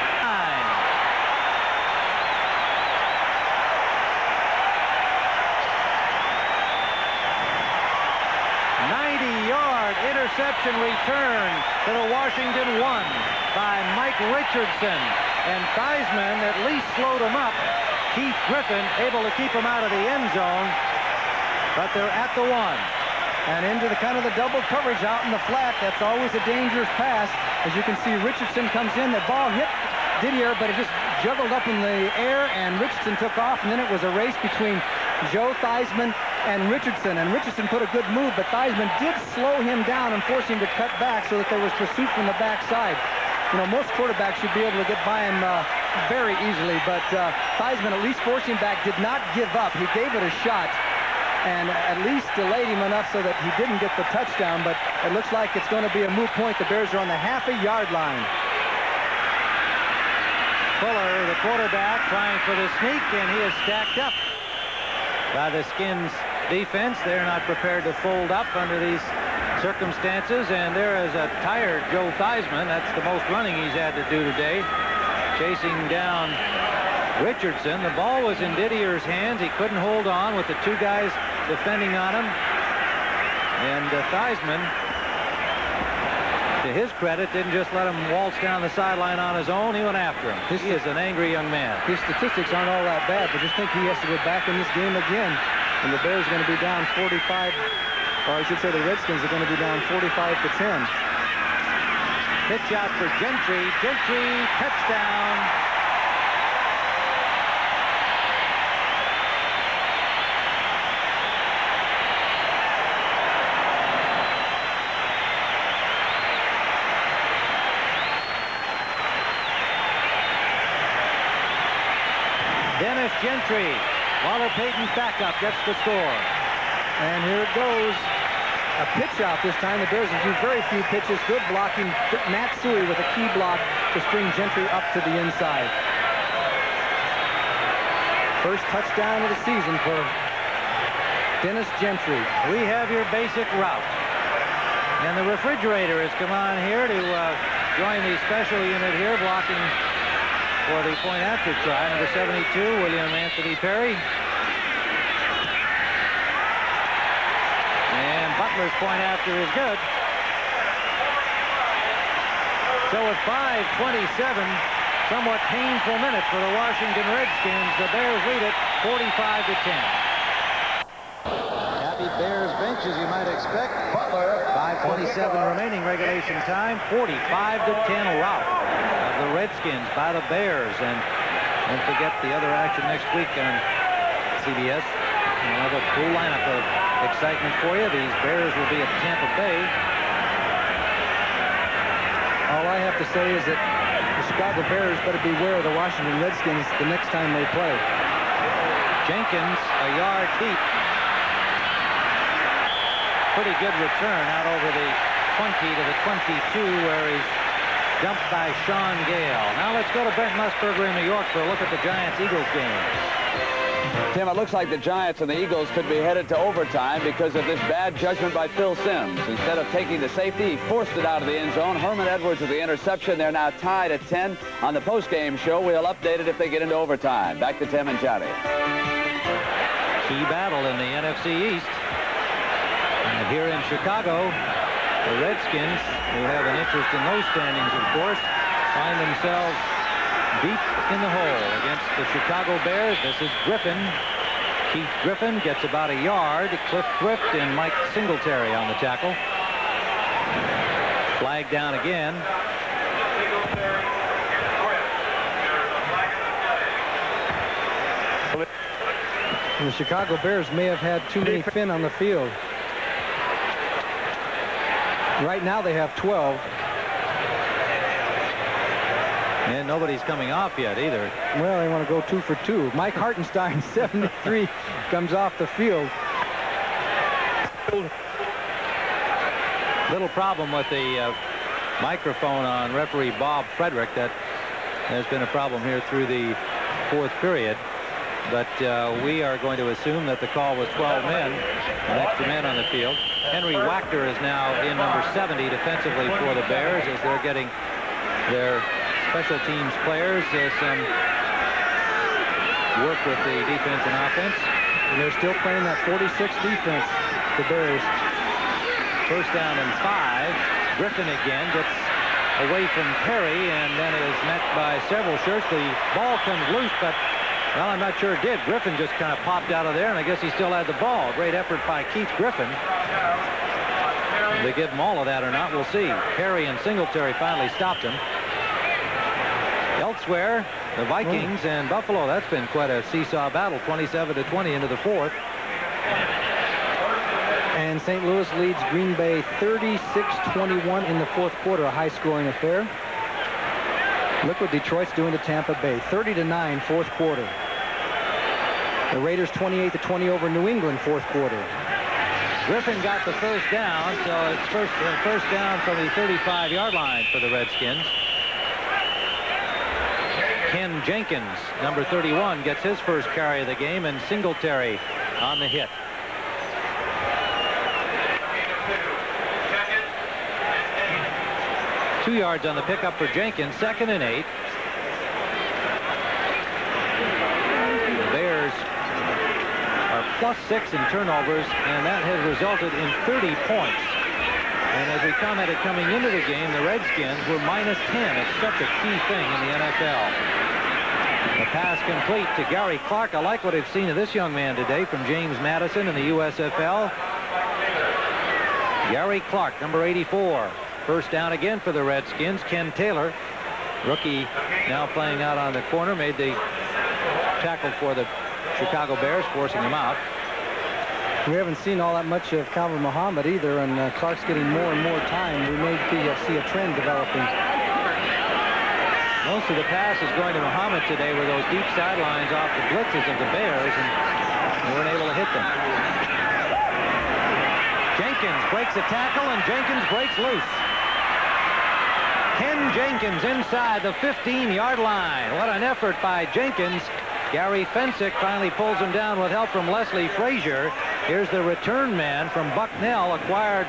90-yard interception return to the Washington 1 by Mike Richardson. And Theisman at least slowed him up. Keith Griffin able to keep him out of the end zone, but they're at the 1. and into the kind of the double coverage out in the flat. That's always a dangerous pass. As you can see, Richardson comes in. The ball hit Didier, but it just juggled up in the air, and Richardson took off, and then it was a race between Joe Theisman and Richardson. And Richardson put a good move, but Theisman did slow him down and force him to cut back so that there was pursuit from the backside. You know, most quarterbacks should be able to get by him very easily, but Theisman at least forced him back, did not give up. He gave it a shot and at least delayed him enough so that he didn't get the touchdown, but it looks like it's going to be a moot point. The Bears are on the half-a-yard line. Fuller, the quarterback, trying for the sneak, and he is stacked up by the Skins defense. They're not prepared to fold up under these circumstances, and there is a tired Joe Theisman. That's the most running he's had to do today, chasing down Richardson. The ball was in Didier's hands. He couldn't hold on with the two guys defending on him, and Theisman, to his credit, didn't just let him waltz down the sideline on his own. He went after him. He is an angry young man. His statistics aren't all that bad, but just think he has to go back in this game again, and the Bears are going to be down 45, or I should say the Redskins are going to be down 45-10. Pitch out for Gentry. Gentry, touchdown. Dennis Gentry, Walter Payton's backup, gets the score. And here it goes. A pitch out this time. The Bears have used very few pitches. Good blocking. Matt Suhey with a key block to string Gentry up to the inside. First touchdown of the season for Dennis Gentry. We have your basic route. And the refrigerator has come on here to join the special unit here, blocking for the point after try. Number 72, William Anthony Perry. And Butler's point after is good. So with 5:27, somewhat painful minutes for the Washington Redskins. The Bears lead it 45-10. Happy Bears bench, as you might expect. Butler, 5:27 remaining regulation time. 45-10 rout of the Redskins by the Bears. And don't forget the other action next week on CBS. Another full lineup of excitement for you. These Bears will be at Tampa Bay. All I have to say is that the Chicago Bears better beware of the Washington Redskins the next time they play. Jenkins, a yard deep. Pretty good return out over the 20 to the 22, where he's dumped by Sean Gale. Now let's go to Brent Musburger in New York for a look at the Giants-Eagles game. Tim, it looks like the Giants and the Eagles could be headed to overtime because of this bad judgment by Phil Simms. Instead of taking the safety, he forced it out of the end zone. Herman Edwards with the interception. They're now tied at 10. On the postgame show, we'll update it if they get into overtime. Back to Tim and Johnny. Key battle in the NFC East. And here in Chicago, the Redskins, who have an interest in those standings, of course, find themselves deep in the hole against the Chicago Bears. This is Griffin. Keith Griffin gets about a yard. Cliff Thrift and Mike Singletary on the tackle. Flag down again. And the Chicago Bears may have had too many Finn on the field. Right now they have 12. And nobody's coming off yet either. Well, they want to go 2 for 2. Mike Hartenstein, 73, comes off the field. Little problem with the microphone on referee Bob Frederick. That has been a problem here through the fourth period. But we are going to assume that the call was 12 men, an extra man on the field. Henry Wachter is now in number 70 defensively for the Bears as they're getting their special teams players some work with the defense and offense. And they're still playing that 46 defense, the Bears. First down and 5. Griffin again gets away from Perry and then is met by several shirts. The ball comes loose, but, well, I'm not sure it did. Griffin just kind of popped out of there, and I guess he still had the ball. Great effort by Keith Griffin. They give him all of that or not, we'll see. Perry and Singletary finally stopped him. Elsewhere, the Vikings and Buffalo, that's been quite a seesaw battle, 27-20 into the fourth. And St. Louis leads Green Bay 36-21 in the fourth quarter, a high-scoring affair. Look what Detroit's doing to Tampa Bay, 30-9 fourth quarter. The Raiders 28-20 over New England fourth quarter. Griffin got the first down, so it's first down from the 35-yard line for the Redskins. Ken Jenkins, number 31, gets his first carry of the game, and Singletary on the hit. Two yards on the pickup for Jenkins, 2nd and 8. The Bears are +6 in turnovers, and that has resulted in 30 points. And as we commented coming into the game, the Redskins were -10. It's such a key thing in the NFL. The pass complete to Gary Clark. I like what I've seen of this young man today from James Madison in the USFL. Gary Clark, number 84. First down again for the Redskins. Ken Taylor, rookie, now playing out on the corner, made the tackle for the Chicago Bears, forcing them out. We haven't seen all that much of Calvin Muhammad either, and Clark's getting more and more time. We may see a trend developing. Most of the pass is going to Muhammad today with those deep sidelines off the blitzes of the Bears, and they weren't able to hit them. Jenkins breaks a tackle, and Jenkins breaks loose. Ken Jenkins inside the 15-yard line. What an effort by Jenkins. Gary Fencik finally pulls him down with help from Leslie Frazier. Here's the return man from Bucknell, acquired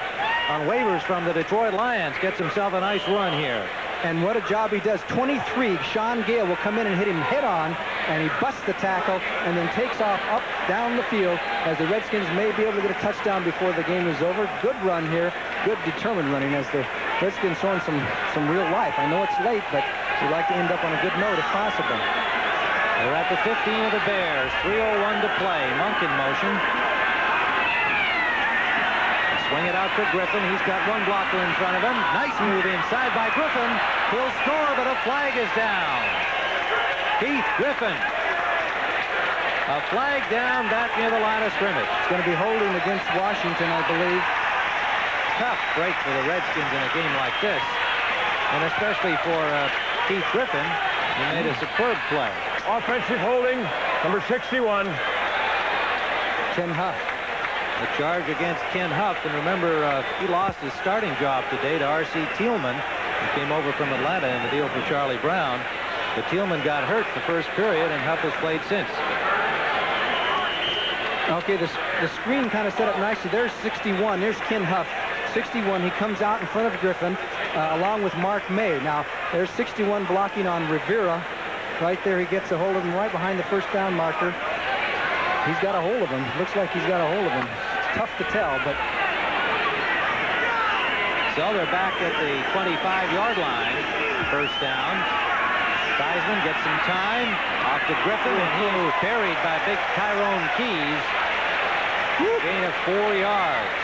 on waivers from the Detroit Lions. Gets himself a nice run here. And what a job he does. 23, Sean Gale will come in and hit him head-on, and he busts the tackle and then takes off up down the field as the Redskins may be able to get a touchdown before the game is over. Good run here. Good determined running as the Redskins showing some real life. I know it's late, but we'd like to end up on a good note if possible. They're at the 15 of the Bears. 3:01 to play. Monk in motion. Swing it out for Griffin. He's got one blocker in front of him. Nice move inside by Griffin. He'll score, but a flag is down. Keith Griffin. A flag down back near the line of scrimmage. It's going to be holding against Washington, I believe. Tough break for the Redskins in a game like this. And especially for Keith Griffin. He made a superb play. Offensive holding, number 61. Ken Huff. The charge against Ken Huff, and remember, he lost his starting job today to R.C. Thielman, who came over from Atlanta in the deal for Charlie Brown. But Thielman got hurt the first period, and Huff has played since. Okay, the screen kind of set up nicely. There's 61. There's Ken Huff. 61, he comes out in front of Griffin, along with Mark May. Now, there's 61 blocking on Rivera. Right there, he gets a hold of him right behind the first down marker. He's got a hold of him. Looks like he's got a hold of him. It's tough to tell, but... So they're back at the 25-yard line. First down. Theisman gets some time. Off to Griffin, and he was buried by big Tyrone Keys. Gain of 4 yards.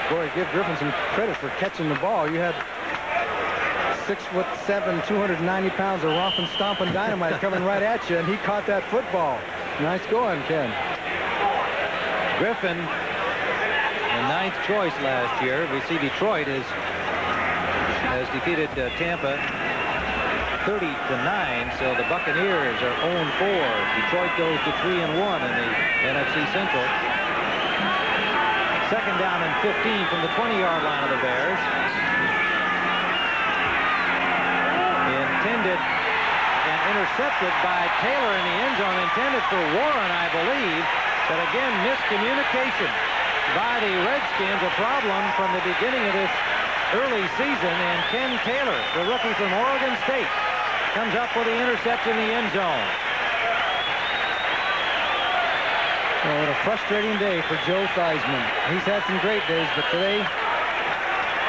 Boy, give Griffin some credit for catching the ball. You had 6'7", 290 pounds of romping, stomping dynamite coming right at you, and he caught that football. Nice going, Ken. Griffin, the 9th choice last year. We see Detroit has defeated Tampa 30-9, so the Buccaneers are 0-4. Detroit goes to 3-1 in the NFC Central. Second down and 15 from the 20-yard line of the Bears. Intended and intercepted by Taylor in the end zone. Intended for Warren, I believe. But again, miscommunication by the Redskins. A problem from the beginning of this early season. And Ken Taylor, the rookie from Oregon State, comes up with the interception in the end zone. Well, what a frustrating day for Joe Theisman. He's had some great days, but today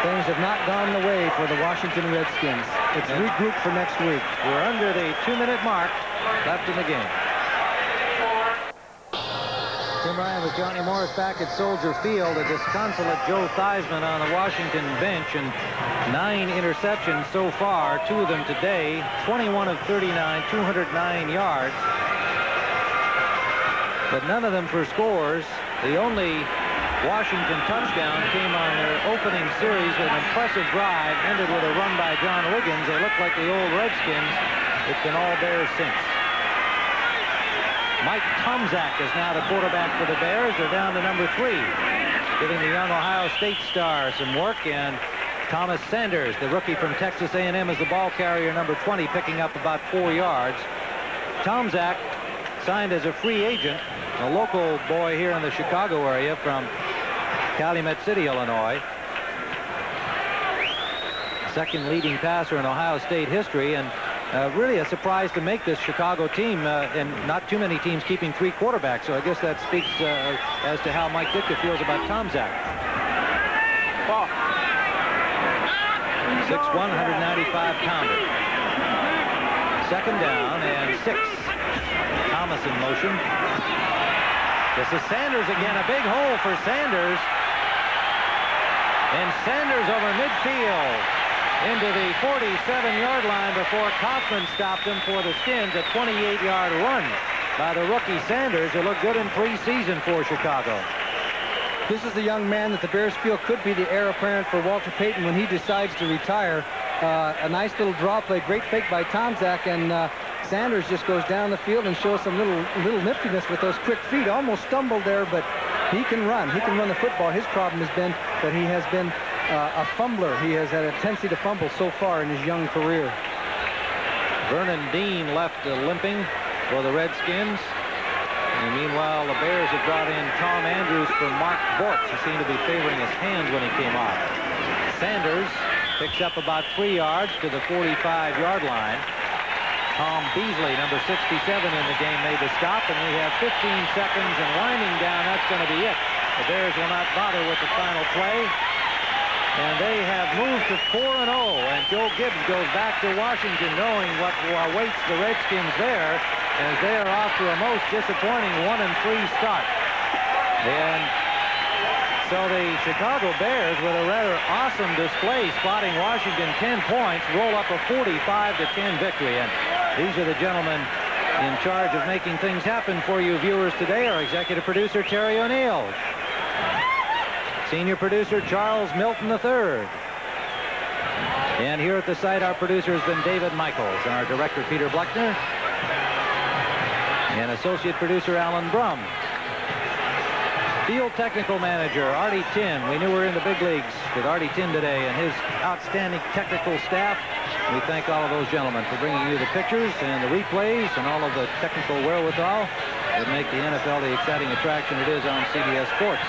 things have not gone the way for the Washington Redskins. It's regrouped for next week. We're under the 2-minute mark left in the game. Tim Tim Ryan with Johnny Morris back at Soldier Field. A disconsolate Joe Theisman on the Washington bench, and 9 interceptions so far, 2 of them today, 21 of 39, 209 yards. But none of them for scores. The only Washington touchdown came on their opening series with an impressive drive, ended with a run by John Riggins. They look like the old Redskins. It's been all Bears since. Mike Tomczak is now the quarterback for the Bears. They're down to number 3, giving the young Ohio State star some work. And Thomas Sanders, the rookie from Texas A&M, is the ball carrier, number 20, picking up about 4 yards. Tomczak signed as a free agent, a local boy here in the Chicago area from Calumet City, Illinois. Second leading passer in Ohio State history, and really a surprise to make this Chicago team, and not too many teams keeping 3 quarterbacks. So I guess that speaks as to how Mike Ditka feels about Tomczak. 6'1", 195-pounder. Second down and 6. Thomas in motion. This is Sanders again. A big hole for Sanders. And Sanders over midfield into the 47-yard line before Kaufman stopped him for the Skins. A 28-yard run by the rookie Sanders, who looked good in preseason for Chicago. This is the young man that the Bears feel could be the heir apparent for Walter Payton when he decides to retire. A nice little draw play, great fake by Tomczak, and Sanders just goes down the field and shows some little niftiness with those quick feet. Almost stumbled there, but he can run. He can run the football. His problem has been that he has been a fumbler. He has had a tendency to fumble so far in his young career. Vernon Dean left limping for the Redskins. And meanwhile, the Bears have brought in Tom Andrews for Mark Bortz, who seemed to be favoring his hands when he came off. Sanders picks up about 3 yards to the 45-yard line. Tom Beasley, number 67 in the game, made the stop, and we have 15 seconds, and winding down, that's going to be it. The Bears will not bother with the final play, and they have moved to 4-0, and Joe Gibbs goes back to Washington knowing what awaits the Redskins there, as they are off to a most disappointing 1-3 start. And so the Chicago Bears, with a rather awesome display, spotting Washington 10 points, roll up a 45-10 victory. And these are the gentlemen in charge of making things happen for you viewers today. Our executive producer, Terry O'Neill. Senior producer, Charles Milton III. And here at the site, our producer has been David Michaels, and our director, Peter Bleckner. And associate producer, Alan Brum. Field technical manager, Artie Tinn. We knew we were in the big leagues with Artie Tinn today and his outstanding technical staff. We thank all of those gentlemen for bringing you the pictures and the replays and all of the technical wherewithal that make the NFL the exciting attraction it is on CBS Sports.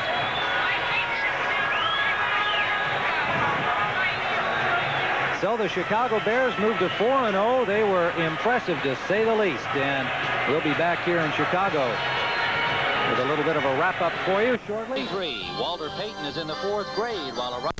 So the Chicago Bears moved to 4-0. They were impressive, to say the least. And we'll be back here in Chicago with a little bit of a wrap-up for you shortly. Walter Payton is in the 4th grade while a